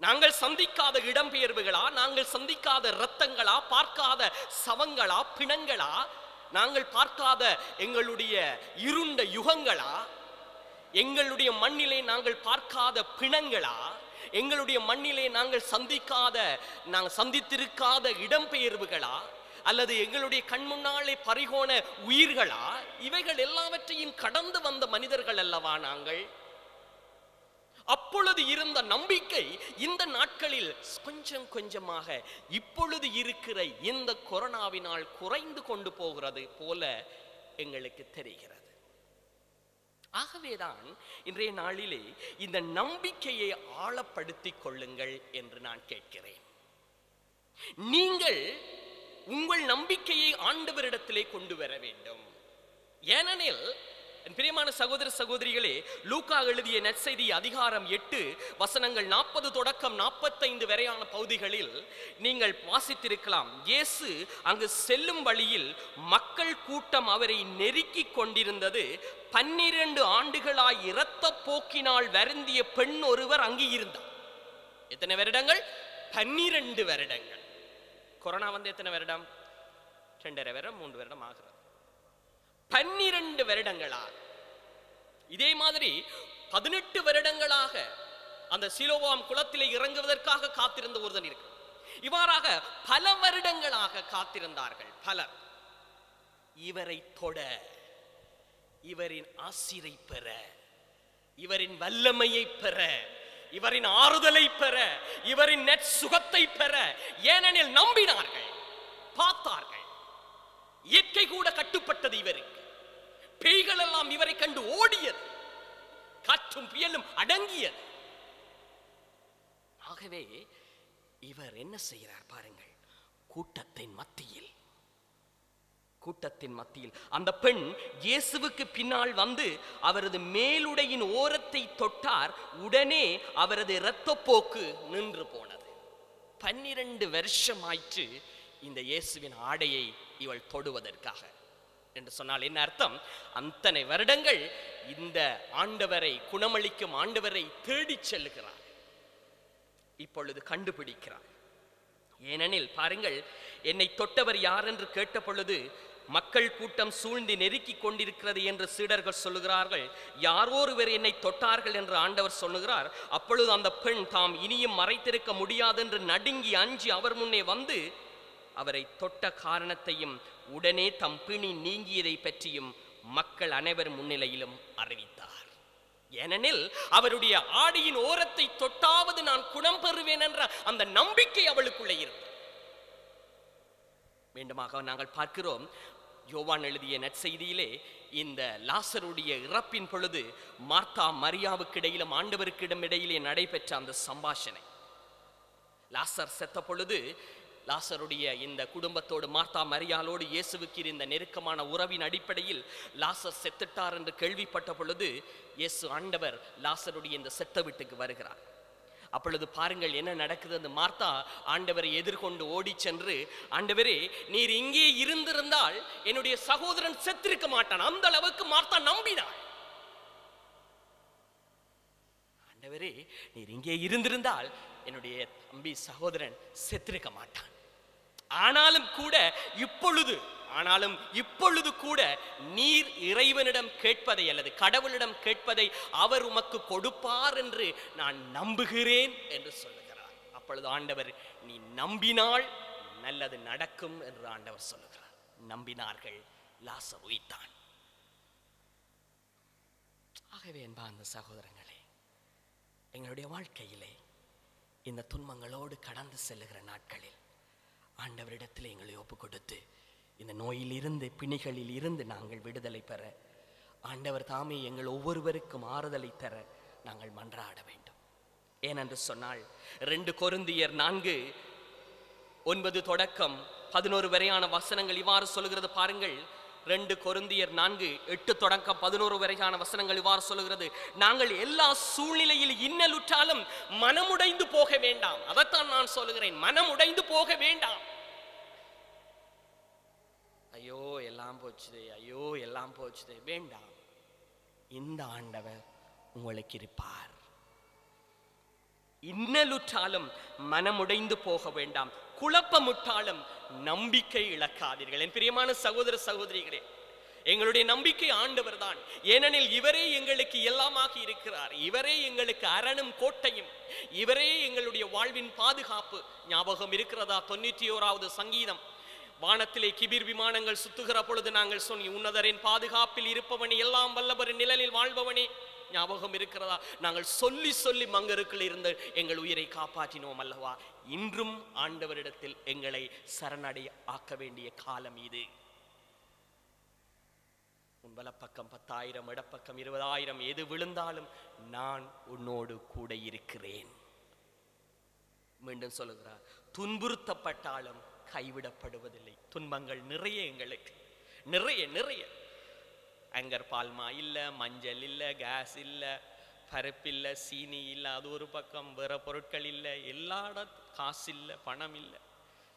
நாங்கள் சந்திக்காத இடம்பெயர்வுகளா, நாங்கள் சந்திக்காத இரத்தங்களா, பார்க்காத சவங்களா, பிணங்களா, நாங்கள் பார்க்காத எங்களுடைய இருண்ட யுகங்களா, எங்களுடைய மண்ணிலே நாங்கள் பார்க்காத பிணங்களா, எங்களுடைய மண்ணிலே நாங்கள் சந்தித்திருக்காத இடம்பெயர்வுகளா, அல்லது எங்களுடைய கண் முன்னாலே பறிகோண உயிர்களா? இவைகள் எல்லாவற்றையும் கடந்து வந்த மனிதர்கள் அல்லவா நாங்கள். அப்பொழுது இருந்த நம்பிக்கை இந்த நாட்களில் கொஞ்சம் கொஞ்சமாக இப்பொழுது இருக்கிற இந்த கொரோனாவினால் குறைந்து கொண்டு போகிறது போல எங்களுக்கு தெரிகிறது. ஆகவேதான் இன்றைய நாளிலே இந்த நம்பிக்கையை ஆழப்படுத்திக் கொள்ளுங்கள் என்று நான் கேட்கிறேன். நீங்கள் உங்கள் நம்பிக்கையை ஆண்டவரிடத்திலே கொண்டு வர வேண்டும். ஏனெனில் என் பிரியமான சகோதர சகோதரிகளே, லூக்கா எழுதிய நற்செய்தி அதிகாரம் 8 வசனங்கள் 40 தொடக்கம் 45 வரையான பகுதிகளில் நீங்கள் வாசித்திருக்கலாம். இயேசு அங்கு செல்லும் வழியில் மக்கள் கூட்டம் அவரை நெருக்கி கொண்டிருந்தது. 12 ஆண்டுகளாய் இரத்த போக்கினால் வருந்திய பெண் ஒருவர் அங்கு இருந்தார். எத்தனை வருடங்கள்? 12 வருடங்கள். கொரோனா வந்து எத்தனை வருடம்? 2.5 வருடம் 3 வருடம் ஆகிறது. 12 வருடங்களாக. இதே மாதிரி 18 வருடங்களாக அந்த சிலோவாம் குளத்திலே இறங்குவதற்காக காத்திருந்த ஒருவன் இருக்கு. இவ்வாறாக பல வருடங்களாக காத்திருந்தார்கள் பலர். இவரை தொட, இவரின் ஆசிரை பெற, இவரின் வல்லமையை பெற, இவரின் ஆறுதலை பெற, இவரின் நற்சுகத்தை பெற, ஏனெனில் நம்பினார்கள், பார்த்தார்கள். இயற்கை கூட கட்டுப்பட்டது இவருக்கு. பேய்கள் எல்லாம் இவரை கண்டு ஓடியது, காற்றும் புயலும் அடங்கியது. ஆகவே இவர் என்ன செய்கிறார் பாருங்கள். கூட்டத்தின் மத்தியில் அந்த பெண் இயேசுவுக்கு பின்னால் வந்து அவரது மேலுடையின் ஓரத்தை தொட்டார். உடனே அவரது இரத்தப்போக்கு நின்று போனது. 12 வருஷமாயிற்று இந்த இயேசுவின் ஆடையை இவள் தொடுவதற்காக என்று சொன்னால் என்ன அர்த்தம்? அத்தனை வருடங்கள் இந்த ஆண்டவரை, குணமளிக்கும் ஆண்டவரை தேடி செல்லுகிறார். இப்பொழுது கண்டுபிடிக்கிறார். ஏனெனில் பாருங்கள், என்னை தொட்டவர் யார் என்று கேட்ட பொழுது மக்கள் கூட்டம் சூழ்ந்து நெருக்கிக் கொண்டிருக்கிறது என்று சீடர்கள் சொல்லுகிறார்கள். யாரோ ஒருவர் என்னை தொட்டார்கள் என்று ஆண்டவர் சொல்லுகிறார். அப்பொழுது அந்த பெண் தாம் இனியும் மறைத்திருக்க முடியாது என்று நடுங்கி அஞ்சி அவர் முன்னே வந்து அவரை தொட்ட காரணத்தையும் உடனே தம் பிணி நீங்கியதை பற்றியும் மக்கள் அனைவர் முன்னிலையிலும் அறிவித்தார். ஏனெனில் அவருடைய ஆடையின் ஓரத்தை தொட்டாவது நான் குணம் பெறுவேன் என்ற அந்த நம்பிக்கை அவளுக்குள்ளே இருந்தது. மீண்டுமாக நாங்கள் பார்க்கிறோம், யோவான் எழுதிய நற்செய்தியிலே இந்த லாசருடைய இறப்பின் பொழுது மார்த்தா மரியாவுக்கு இடையிலும் ஆண்டவருக்கிடம் இடையிலே நடைபெற்ற அந்த சம்பாஷணை. லாசர் செத்த பொழுது லாசருடைய இந்த குடும்பத்தோடு, மார்த்தா மரியாளோடு இயேசுவுக்கு இருந்த நெருக்கமான உறவின் அடிப்படையில் லாசர் செத்துட்டார் என்று கேள்விப்பட்ட பொழுது இயேசு ஆண்டவர் லாசருடைய இந்த செத்த வீட்டுக்கு வருகிறார். அப்பொழுது பாருங்கள் என்ன நடக்குது. அந்த மார்த்தா ஆண்டவரை எதிர்கொண்டு ஓடி சென்று, ஆண்டவரே, நீர் இங்கே இருந்திருந்தால் என்னுடைய சகோதரன் செத்திருக்க மாட்டான். அந்த அளவுக்கு மார்த்தா நம்பினாள். ஆண்டவரே, நீர் இங்கே இருந்திருந்தால் என்னுடைய தம்பி சகோதரன் செத்திருக்க மாட்டான். ஆனாலும் இப்பொழுது கூட நீர் இறைவனிடம் கேட்பதை அல்லது கடவுளிடம் கேட்பதை அவர் உமக்கு கொடுப்பார் என்று நான் நம்புகிறேன் என்று சொல்லுகிறார். அப்பொழுது ஆண்டவர், நீ நம்பினால் நல்லது நடக்கும் என்று ஆண்டவர் சொல்லுகிறார். நம்பினார்கள், லாசர் உயிர்த்தான். ஆகவே அன்பார்ந்த சகோதரங்களே, எங்களுடைய வாழ்க்கையிலே இந்த துன்பங்களோடு கடந்து செல்லுகிற நாட்களில் ஆண்டவரிடத்தில் எங்களை ஒப்பு கொடுத்து இந்த நோயில் இருந்து, பிணிகளில் இருந்து நாங்கள் விடுதலை பெற, ஆண்டவர் தாமே எங்கள் ஒவ்வொருவருக்கும் ஆறுதலை தர நாங்கள் மன்றாட வேண்டும். ஏனென்று சொன்னால் 2 கொரிந்தியர் 4:9 தொடக்கம் 11 வரையான வசனங்கள் இவ்வாறு சொல்லுகிறது. பாருங்கள், 2 கொரிந்தியர் 4:8 தொடக்கம் 11 வரையான வசனங்கள் இவ்வாறு சொல்லுகிறது. நாங்கள் எல்லா சூழ்நிலையில் இன்னலுற்றாலும் மனமுடைந்து போக வேண்டாம். அதைத்தான் நான் சொல்லுகிறேன், மனமுடைந்து போக வேண்டாம். ஐயோ எல்லாம் போச்சுதே, வேண்டாம். இந்த ஆண்டவர் உங்களுக்கு இருப்பார். இன்னலுற்றாலும் மனமுடைந்து போக வேண்டாம், குழப்பமுற்றாலும் நம்பிக்கை இழக்காதீர்கள். என் பிரியமான சகோதர சகோதரிகளே, எங்களுடைய நம்பிக்கை ஆண்டவர் தான். ஏனெனில் இவரே எங்களுக்கு எல்லாமாக இருக்கிறார். இவரே எங்களுக்கு அரணும் கோட்டையும், இவரே எங்களுடைய வாழ்வின் பாதுகாப்பு. ஞாபகம் இருக்கிறதா 91வது சங்கீதம்? வானத்திலே கிபிர் விமானங்கள் சுத்துகிற பொழுது நாங்கள் சொன்னி, உன்னதரின் பாதுகாப்பில் இருப்பவனே, எல்லாம் வல்லவரின் நிழலில் வாழ்பவனே. ஞாபகம் இருக்கிறதா? நாங்கள் சொல்லி சொல்லி மங்கருக்குள் இருந்து எங்கள் உயிரை காப்பாற்றினோம் அல்லவா? இன்றும் ஆண்டவரிடத்தில் எங்களை சரணடை ஆக்க வேண்டிய காலம் இது. உன் வலப்பக்கம் 10,000, இடப்பக்கம் 20,000 எது விழுந்தாலும் நான் உன்னோடு கூட இருக்கிறேன். மீண்டும் சொல்லுகிறார், துன்புறுத்தப்பட்டாலும் கைவிடப்படுவதில்லை. துன்பங்கள் நிறைய, எங்களுக்கு நிறைய. அங்கர் பால்மா இல்லை, மஞ்சள் இல்லை, கேஸ் இல்லை, பருப்பு இல்லை, சீனி இல்லை, அது ஒரு பக்கம், வேற பொருட்கள் இல்லை, எல்லா காசு இல்லை, பணம் இல்லை.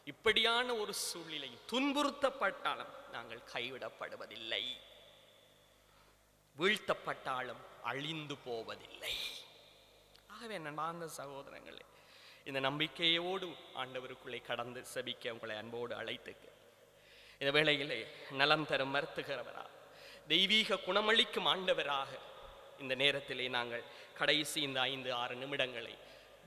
இப்படியான ஒரு சூழ்நிலை துன்புறுத்தப்பட்டாலும் நாங்கள் கைவிடப்படுவதில்லை. வீழ்த்தப்பட்டாலும் அழிந்து போவதில்லை. ஆகவே நண்பார்ந்த சகோதரங்களே, இந்த நம்பிக்கையோடு ஆண்டவருக்குள்ளே கடந்து செபிக்க உங்களை அன்போடு அழைத்துக்கு இந்த வேளையிலே நலம் தரும் மருத்துகிறவரா, தெய்வீக குணமளிக்கும் ஆண்டவராக இந்த நேரத்திலே நாங்கள் கடைசி இந்த 5-6 நிமிடங்களை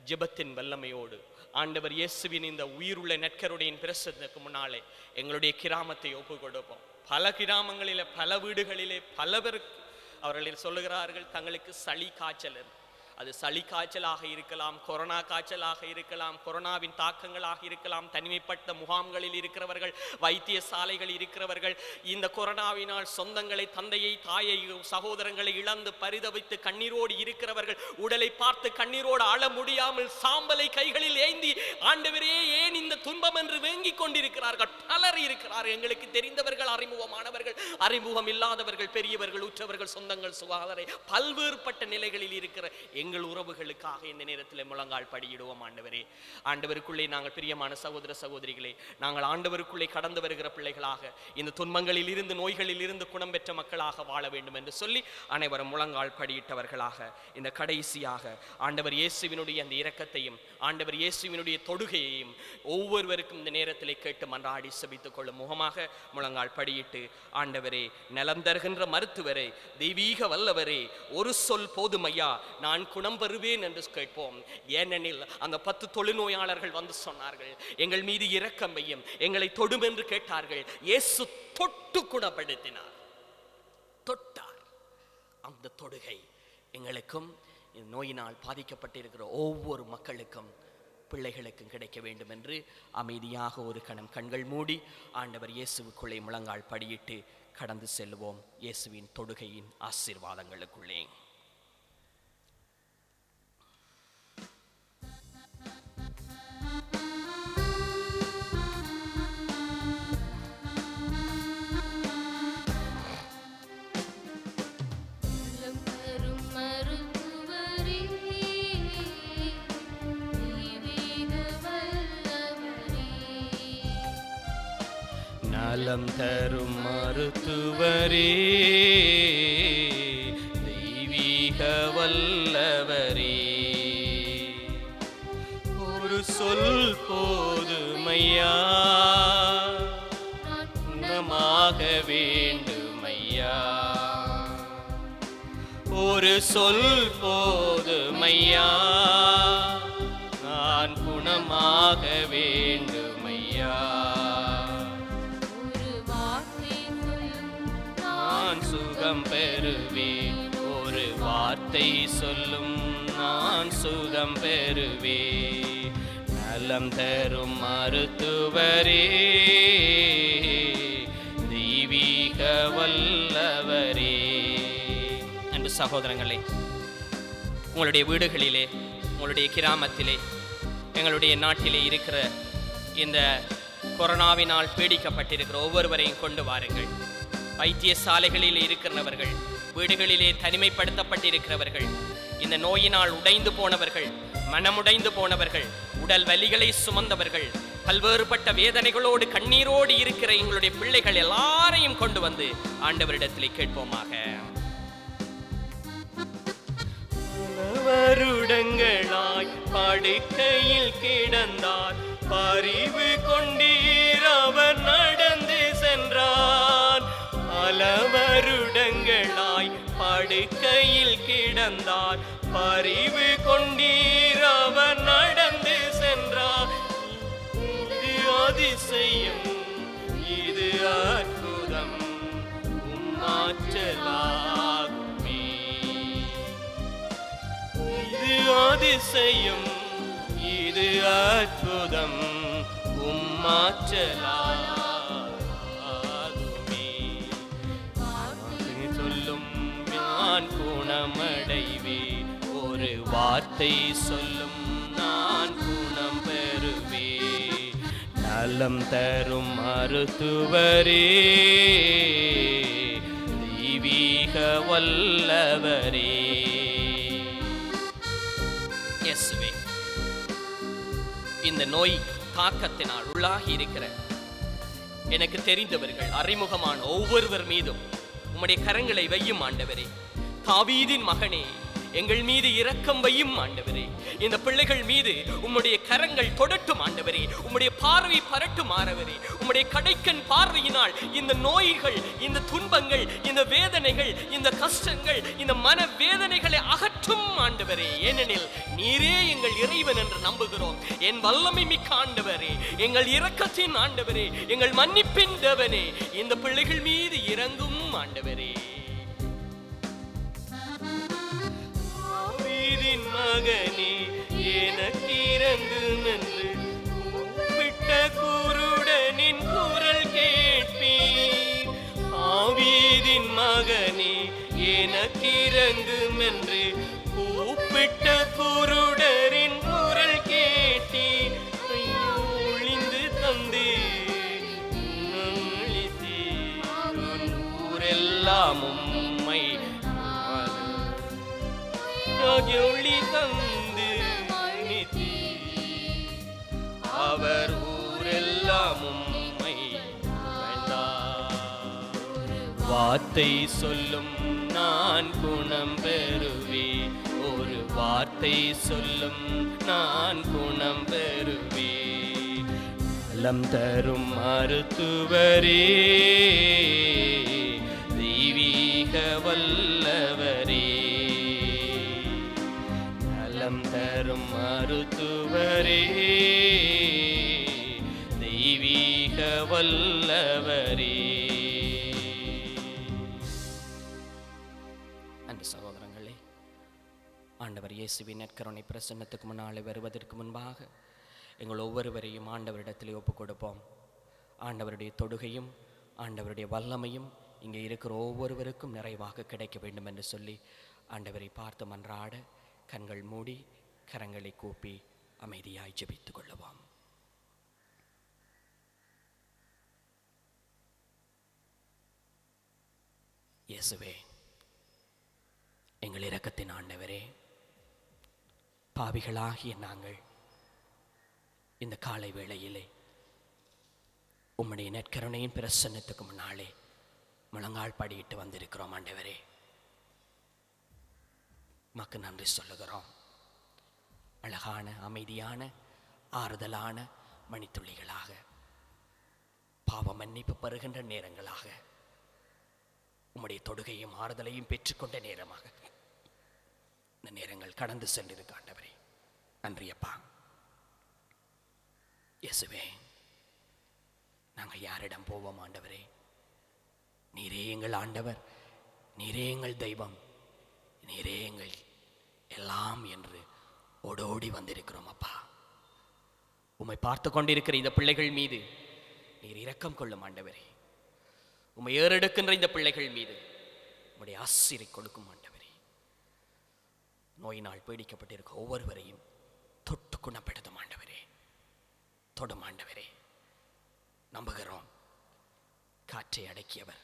ஜெபத்தின் வல்லமையோடு ஆண்டவர் இயேசுவின் இந்த உயிருள்ள நற்கருடைய பிரசன்னத்துக்கு முன்னாலே எங்களுடைய கிராமத்தை ஒப்பு கொடுப்போம். பல கிராமங்களிலே, பல வீடுகளிலே பல பேருக்கு அவர்கள் சொல்லுகிறார்கள் தங்களுக்கு சளி காய்ச்சல். அது சளி காய்ச்சலாக இருக்கலாம், கொரோனா காய்ச்சலாக இருக்கலாம், கொரோனாவின் தாக்கங்களாக இருக்கலாம், தனிமைப்பட்ட முகாம்களில் இருக்கிறவர்கள், வைத்தியசாலைகள் இருக்கிறவர்கள், இந்த கொரோனாவினால் சொந்தங்களை, தந்தையை, தாயை, சகோதரங்களை இழந்து பரிதவித்து கண்ணீரோடு இருக்கிறவர்கள், உடலை பார்த்து கண்ணீரோடு அழ முடியாமல் சாம்பலை கைகளில் ஏந்தி ஆண்டவரே ஏன் இந்த துன்பம் என்று வேங்கிக் கொண்டிருக்கிறார்கள். பலர் இருக்கிறார்கள், எங்களுக்கு தெரிந்தவர்கள், அறிமுகமானவர்கள், அறிமுகம் இல்லாதவர்கள், பெரியவர்கள், உற்றவர்கள், சொந்தங்கள், சுகாதார பல்வேறுபட்ட நிலைகளில் இருக்கிற எங்கள் உறவுகளுக்காக இந்த நேரத்தில் முழங்கால் படியிடுவோம் ஆண்டவரே. ஆண்டவருக்குள்ளே நாங்கள் பிரியமான சகோதர சகோதரிகளே, நாங்கள் ஆண்டவருக்குள்ளே கடந்து வருகிற பிள்ளைகளாக இந்த துன்பங்களில் இருந்து நோய்களில் இருந்து குணம் பெற்ற மக்களாக வாழ வேண்டும் என்று சொல்லி அனைவரும் முழங்கால் படியிட்டவர்களாக இந்த கடைசியாக ஆண்டவர் இயேசுவினுடைய அந்த இரக்கத்தையும் ஆண்டவர் இயேசுவினுடைய தொடுகையையும் ஒவ்வொருவருக்கும் இந்த நேரத்திலே கேட்டு மன்றாடி செபித்துக் கொள்ளும் முகமாக முழங்கால் படியிட்டு, ஆண்டவரே, நலம் தருகின்ற மருத்துவரே, தெய்வீக வல்லவரே, ஒரு சொல் போதுமையா, நான் குணம் பெறுவேன் என்று கேட்போம். ஏனெனில் அந்த 10 தொழுநோயாளர்கள் வந்து சொன்னார்கள், எங்கள் மீது இரக்கம் வையும், எங்களை தொடும் என்று கேட்டார்கள். இயேசு தொட்டு குணப்படுத்தினார், தொட்டார். அந்த தொடுகை எங்களுக்கும் இந்த நோயினால் பாதிக்கப்பட்டிருக்கிற ஒவ்வொரு மக்களுக்கும் பிள்ளைகளுக்கும் கிடைக்க வேண்டும் என்று அமைதியாக ஒரு கணம் கண்கள் மூடி ஆண்டவர் இயேசுவுக்குள்ளே முழங்கால் படியிட்டு கடந்து செல்வோம் இயேசுவின் தொடுகையின் ஆசீர்வாதங்களுக்குள்ளே. நலம் தரும் மருத்துவரே, தெய்வீக வல்லவரே, ஒரு சொல் போதுமையா, குணமாக வேண்டுமையா, ஒரு சொல் போதுமையா, நான் குணமாக வேண்டுமையா, சுகம் பெறுவேன், ஒரு வார்த்தை சொல்லும் நான் சுகம் பெறுவேன். நலம் தரும் மருத்துவரே, தெய்வீக வல்லவரே. அன்பு சகோதரங்களே, உங்களுடைய வீடுகளிலே, உங்களுடைய கிராமத்திலே, எங்களுடைய நாட்டிலே இருக்கிற இந்த கொரோனாவினால் பீடிக்கப்பட்டிருக்கிற ஒவ்வொருவரையும் கொண்டு வாருங்கள். வைத்தியசாலைகளில் இருக்கிறவர்கள், வீடுகளிலே தனிமைப்படுத்தப்பட்டிருக்கிறவர்கள், இந்த நோயினால் உடைந்து போனவர்கள், மனமுடைந்து போனவர்கள், உடல் வலிகளை சுமந்தவர்கள், பல்வேறுபட்ட வேதனைகளோடு கண்ணீரோடு இருக்கிற எங்களுடைய பிள்ளைகள் எல்லாரையும் கொண்டு வந்து ஆண்டவரிடத்திலே கேட்போமாக. வருடங்களாய் படுக்கையில் கிடந்தார், பரிவு கொண்டீர் அவர் நடந்து சென்றார். பல வருடங்களாய் படுக்கையில் கிடந்தார், பரிவு கொண்டீர் அவர் நடந்து சென்றார். இது அதிசயம், இது அற்புதம், உம்மாற்றலாகுமே. இது அதிசயம், இது அற்புதம், உம்மாற்றலாகுமே. சொல்லும் நான் குணமடைவேன், ஒரு வார்த்தை சொல்லும் நான் குணம் பெறுவேன். நலம் தரும் மருத்துவரே, தெய்வீக வல்லவரே. இயேசுவே, இந்த நோய் தாக்கத்தினால் உள்ளாகி இருக்கிற எனக்கு தெரிந்தவர்கள், அறிமுகமான ஒவ்வொருவர் மீதும் உம்முடைய கரங்களை வையும் ஆண்டவரே. தாவீதின் மகனே, எங்கள் மீது இரக்கம் வையும் ஆண்டவரே. இந்த பிள்ளைகள் மீது உம்முடைய கரங்கள் தொடட்டும் ஆண்டவரே. உம்முடைய பார்வை பரட்டும் ஆண்டவரே. உம்முடைய கடைக்கண் பார்வையினால் இந்த நோய்கள், இந்த துன்பங்கள், இந்த வேதனைகள், இந்த கஷ்டங்கள், இந்த மன வேதனைகளை அகற்றும் ஆண்டவரே. ஏனெனில் நீரே எங்கள் இறைவன் என்று நம்புகிறோம். என் வல்லமை மிக்க ஆண்டவரே, எங்கள் இரக்கத்தின் ஆண்டவரே, எங்கள் மன்னிப்பின் தேவனே, இந்த பிள்ளைகள் மீது இறங்கும் ஆண்டவரே. மகனே, எனக்கு இறங்கும் என்று கூப்பிட்ட குருடனின் குரல் கேட்பீர். ஆவீதின் மகனே, எனக்கு இறங்கும் என்று கூப்பிட்ட குருடரின் குரல் கேட்டீர். ஒளிந்து தந்து ஊரெல்லாம் உம்மை ஒளி தந்து மன்னித்தீ. அவர் ஊரெல்லாம் உம்மை புகழ்ந்தார். வார்த்தை சொல்லும் நான் குணம் பெறுவே. ஒரு வார்த்தை சொல்லும் நான் குணம் பெறுவே. நலம் தரும் மருத்துவரே, தெய்வீக வல்லவரே. நலம் தரும் மருத்துவரே, தெய்வீக வல்லவரே. அன்பு சகோதரங்களே, ஆண்டவர் இயேசுவின் நற்கருணை பிரசன்னத்துக்கு முன்னாலே வருவதற்கு முன்பாக எங்கள் ஒவ்வொருவரையும் ஆண்டவரிடத்திலே ஒப்புக் கொடுப்போம். ஆண்டவருடைய தொடுகையும் ஆண்டவருடைய வல்லமையும் இங்கே இருக்கிற ஒவ்வொருவருக்கும் நிறைவாக கிடைக்க வேண்டும் என்று சொல்லி ஆண்டவரை பார்த்து மன்றாட கண்கள் மூடி கரங்களை கூப்பி அமைதியாய் ஜெபித்துக் கொள்ளுவோம். இயேசுவே, எங்கள் இரக்கத்தின் ஆண்டவரே, பாவிகளாகிய நாங்கள் இந்த காலை வேளையிலே உம்முடைய நற்கருணையின் பிரசன்னத்துக்கு முன்னாலே முழங்கால் படியிட்டு வந்திருக்கிறோம். ஆண்டவரே, மக்கு நன்றி சொல்லுகிறோம். அழகான, அமைதியான, ஆறுதலான மணித்துளிகளாக, பாவ மன்னிப்பு பெறுகின்ற நேரங்களாக, உம்முடைய தொடுகையும் ஆறுதலையும் பெற்றுக்கொண்ட நேரமாக இந்த நேரங்கள் கடந்து சென்றிருக்க ஆண்டவரே, நன்றியப்பா. இயேசுவே, நாங்கள் யாரிடம் போவோம் ஆண்டவரே? நீரே எங்கள் ஆண்டவர், நீரே எங்கள் தெய்வம், நீரே எங்கள் எல்லாம் என்று ஓடோடி வந்திருக்கிறோம் அப்பா. உம்மை பார்த்து கொண்டிருக்கிற இந்த பிள்ளைகள் மீது நீர் இரக்கம் கொள்ளும் ஆண்டவரே. உம்மை ஏறெடுக்கின்ற இந்த பிள்ளைகள் மீது உம்முடைய ஆசீரை கொடுக்கும் ஆண்டவரே. நோயினால் பீடிக்கப்பட்டிருக்க ஒவ்வொருவரையும் தொட்டு குணப்படுத்தும் ஆண்டவரே. தொடும் ஆண்டவரே. நம்புகிறோம், காற்றை அடக்கியவர்,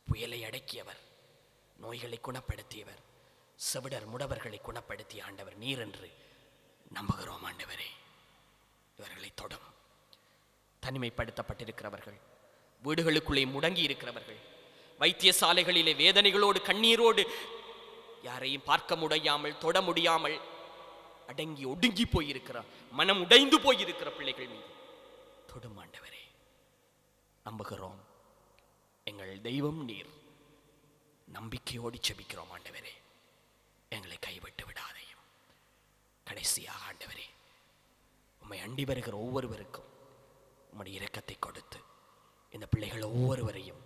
புயலை அடக்கியவர், நோய்களை குணப்படுத்தியவர், செவிடர் முடவர்களை குணப்படுத்திய ஆண்டவர் நீர் என்று நம்புகிறோம் ஆண்டவரே. இவர்களை தொடும். தனிமைப்படுத்தப்பட்டிருக்கிறவர்கள், வீடுகளுக்குள்ளே முடங்கி இருக்கிறவர்கள், வைத்தியசாலைகளிலே வேதனைகளோடு கண்ணீரோடு யாரையும் பார்க்க முடியாமல் தொட முடியாமல் அடங்கி ஒடுங்கி போயிருக்கிற, மனம் உடைந்து போயிருக்கிற பிள்ளைகள் மீது தொடும் ஆண்டவரே. நம்புகிறோம், எங்கள் தெய்வம் நீர். நம்பிக்கையோடு செபிக்கிறோம் ஆண்டவரே, எங்களை கைவிட்டு விடாதையும். கடைசியாக ஆண்டவரே, உம்மை அண்டி வருகிற ஒவ்வொருவருக்கும் உம்முடைய இரக்கத்தை கொடுத்து இந்த பிள்ளைகள் ஒவ்வொருவரையும்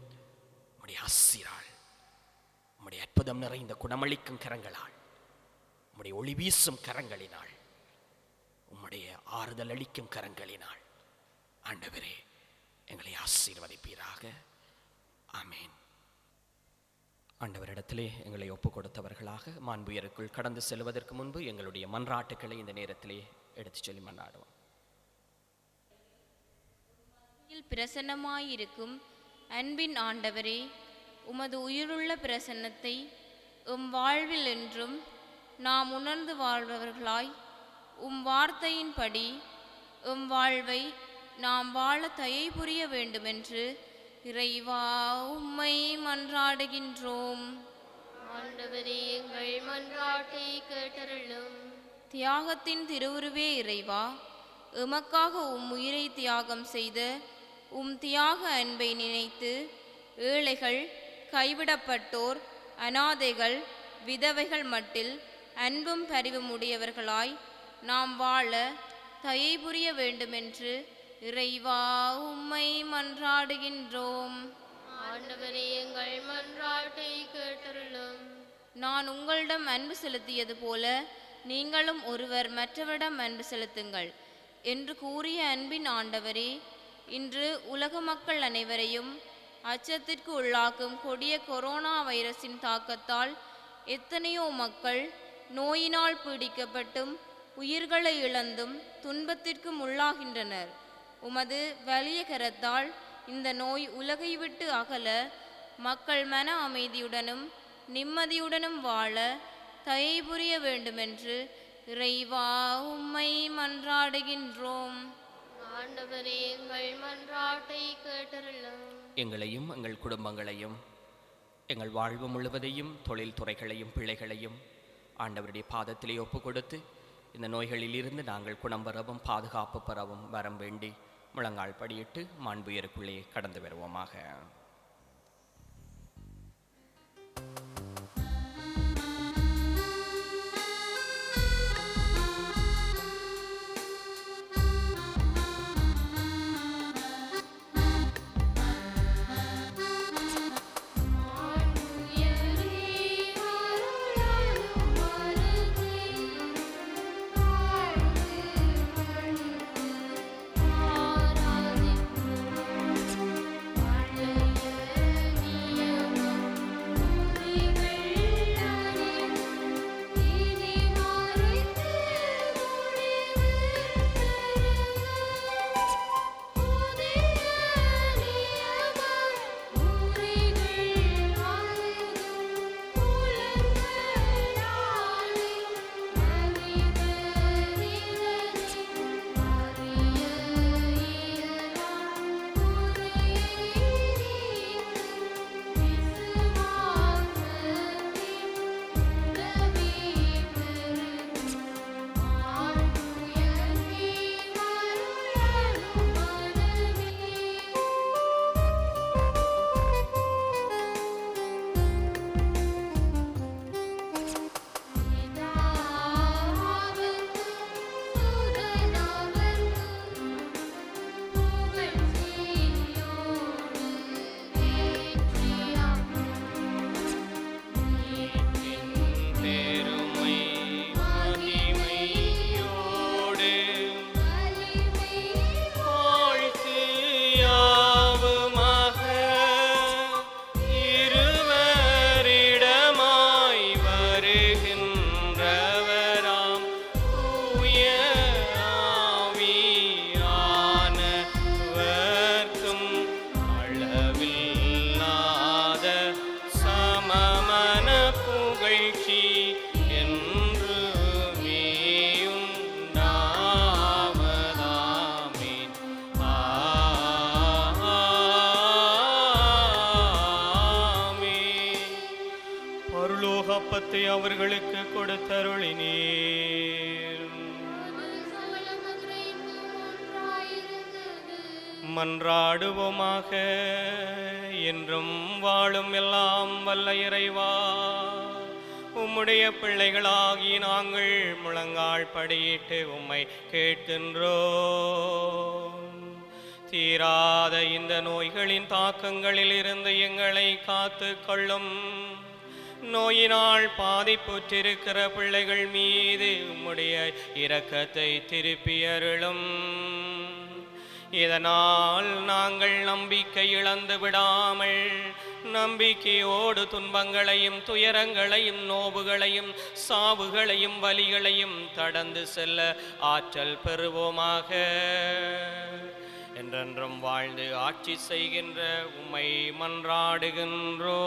உம்முடைய ஆசீரால், உம்முடைய அற்புதம் நிறைந்த குணமளிக்கும் கரங்களால், உம்முடைய ஒளி வீசும் கரங்களினால், உம்முடைய ஆறுதல் அளிக்கும் கரங்களினால் ஆண்டவரே எங்களை ஆசீர்வதிப்பீராக. ஆமேன். ஆண்டவரிடத்திலே எங்களை ஒப்பு கொடுத்தவர்களாக மாண்புயருக்குள் கடந்து செல்வதற்கு முன்பு எங்களுடைய மன்றாட்டுக்களை இந்த நேரத்திலே எடுத்து சொல்லி மன்றாடுவோம். பிரசன்னமாயிருக்கும் அன்பின் ஆண்டவரே, உமது உயிருள்ள பிரசன்னத்தை உம் வாழ்வில் என்றும் நாம் உணர்ந்து வாழ்பவர்களாய் உம் வார்த்தையின்படி உம் வாழ்வை நாம் வாழ தயை புரிய வேண்டுமென்று இறைவா உம்மை மன்றாடுகின்றோம். ஆண்டவரே, எங்கள் மன்றாட்டை கேட்டருளும். தியாகத்தின் திருவுருவே இறைவா, எமக்காக உம் உயிரை தியாகம் செய்த உம் தியாக அன்பை நினைத்து ஏழைகள், கைவிடப்பட்டோர், அனாதைகள், விதவைகள் மட்டில் அன்பும் பரிவும் உடையவர்களாய் நாம் வாழ தயை புரிய வேண்டுமென்று இறைவா உம்மை மன்றாடுகின்றோம். ஆண்டவரே, எங்கள் மன்றாட்டை கேட்டருளும். நான் உங்களிடம் அன்பு செலுத்தியது போல நீங்களும் ஒருவர் மற்றவரிடம் அன்பு செலுத்துங்கள் என்று கூறிய அன்பின் ஆண்டவரே, இன்று உலக மக்கள் அனைவரையும் அச்சத்திற்கு உள்ளாக்கும் கொடிய கொரோனா வைரஸின் தாக்கத்தால் எத்தனையோ மக்கள் நோயினால் பீடிக்கப்பட்டும் உயிர்களை இழந்தும் துன்பத்திற்கும் உள்ளாகின்றனர். உமது வலிய கரத்தால் இந்த நோய் உலகை விட்டு அகல மக்கள் மன அமைதியுடனும் நிம்மதியுடனும் வாழ தயை புரிய வேண்டுமென்று இறைவா உம்மை மன்றாடுகின்றோம். ஆண்டவரே எங்கள் மன்றாட்டை கேட்டருளும். எங்களையும் எங்கள் குடும்பங்களையும் எங்கள் வாழ்வு முழுவதையும் தொழில் துறைகளையும் பிள்ளைகளையும் ஆண்டவருடைய பாதத்திலே ஒப்பு கொடுத்து இந்த நோய்களிலிருந்து நாங்கள் குணம் பெறவும் பாதுகாப்பு பெறவும் வரம் வேண்டி முழங்கால் படியிட்டு மாண்புயருக்குள்ளே கடந்து வருவோமாக. அப்பத்தை அவர்களுக்கு கொடுத்தருளினீர். மன்றாடுவோமாக. என்றும் வாழும் எல்லாம் வல்ல இறைவா, உம்முடைய பிள்ளைகளாகி நாங்கள் முழங்கால் படியிட்டு உம்மை கேட்கின்றோம். தீராத இந்த நோய்களின் தாக்கங்களில் இருந்து எங்களை காத்து கொள்ளும். நோயினால் பாதிப்புற்றிருக்கிற பிள்ளைகள் மீது உம்முடைய இரக்கத்தை திருப்பி அருளும். இதனால் நாங்கள் நம்பிக்கை இழந்து விடாமல் நம்பிக்கையோடு துன்பங்களையும் துயரங்களையும் நோவுகளையும் சாவுகளையும் வலிகளையும் கடந்து செல்ல ஆற்றல் பெறுவோமாக. என்றென்றும் வாழ்ந்து ஆட்சி செய்கின்ற உம்மை மன்றாடுகின்றோ.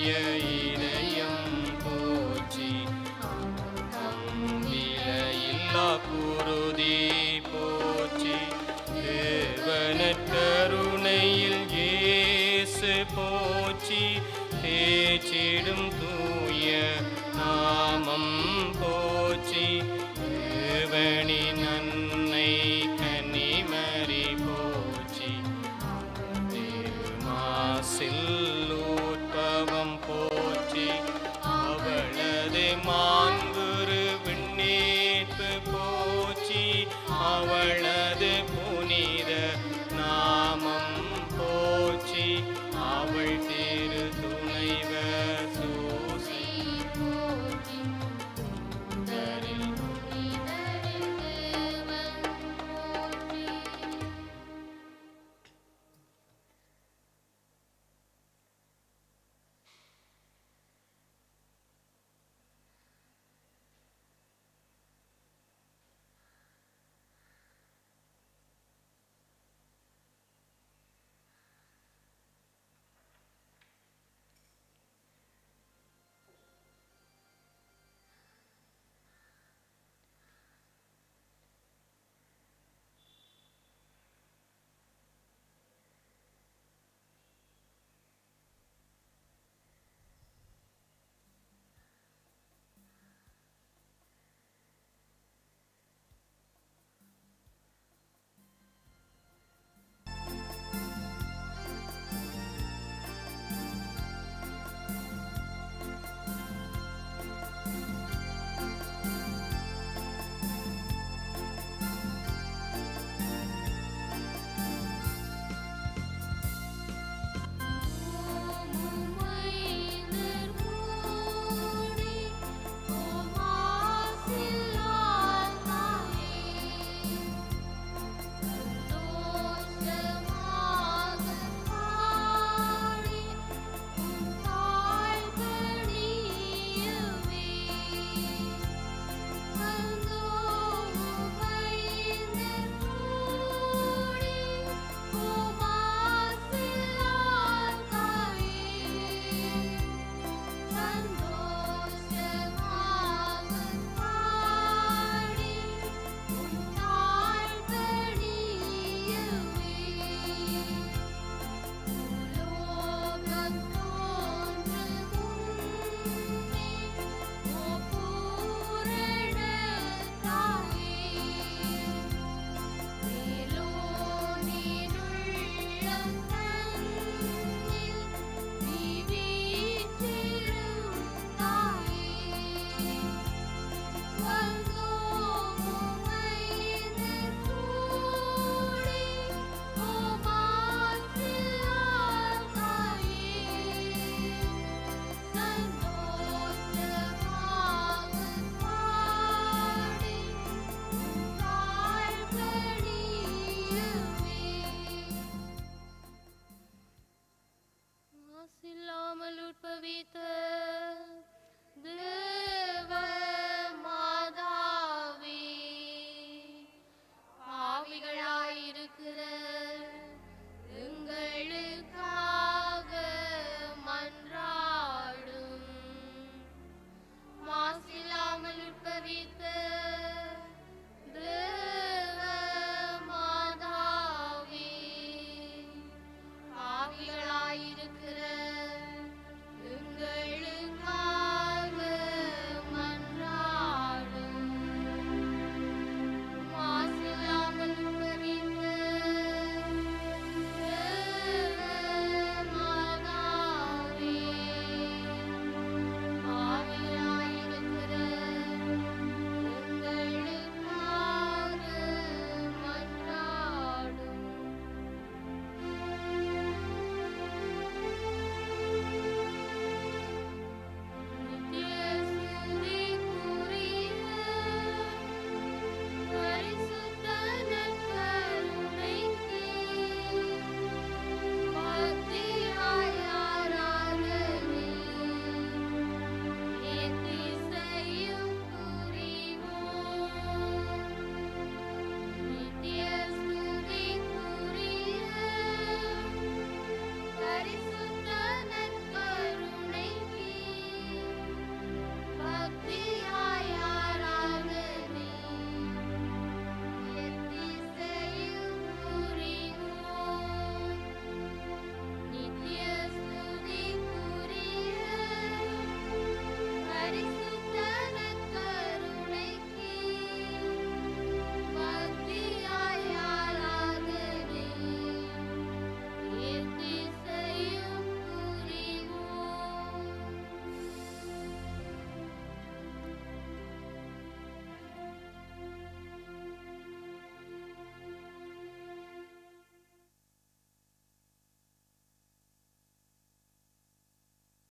தூய இதயம் போற்றி விலையில்லா குருதி போற்றி தேவனற்கருணையில் இயேசு போற்றி தேற்றிடும் தூய நாமம் போற்றி தேவனின்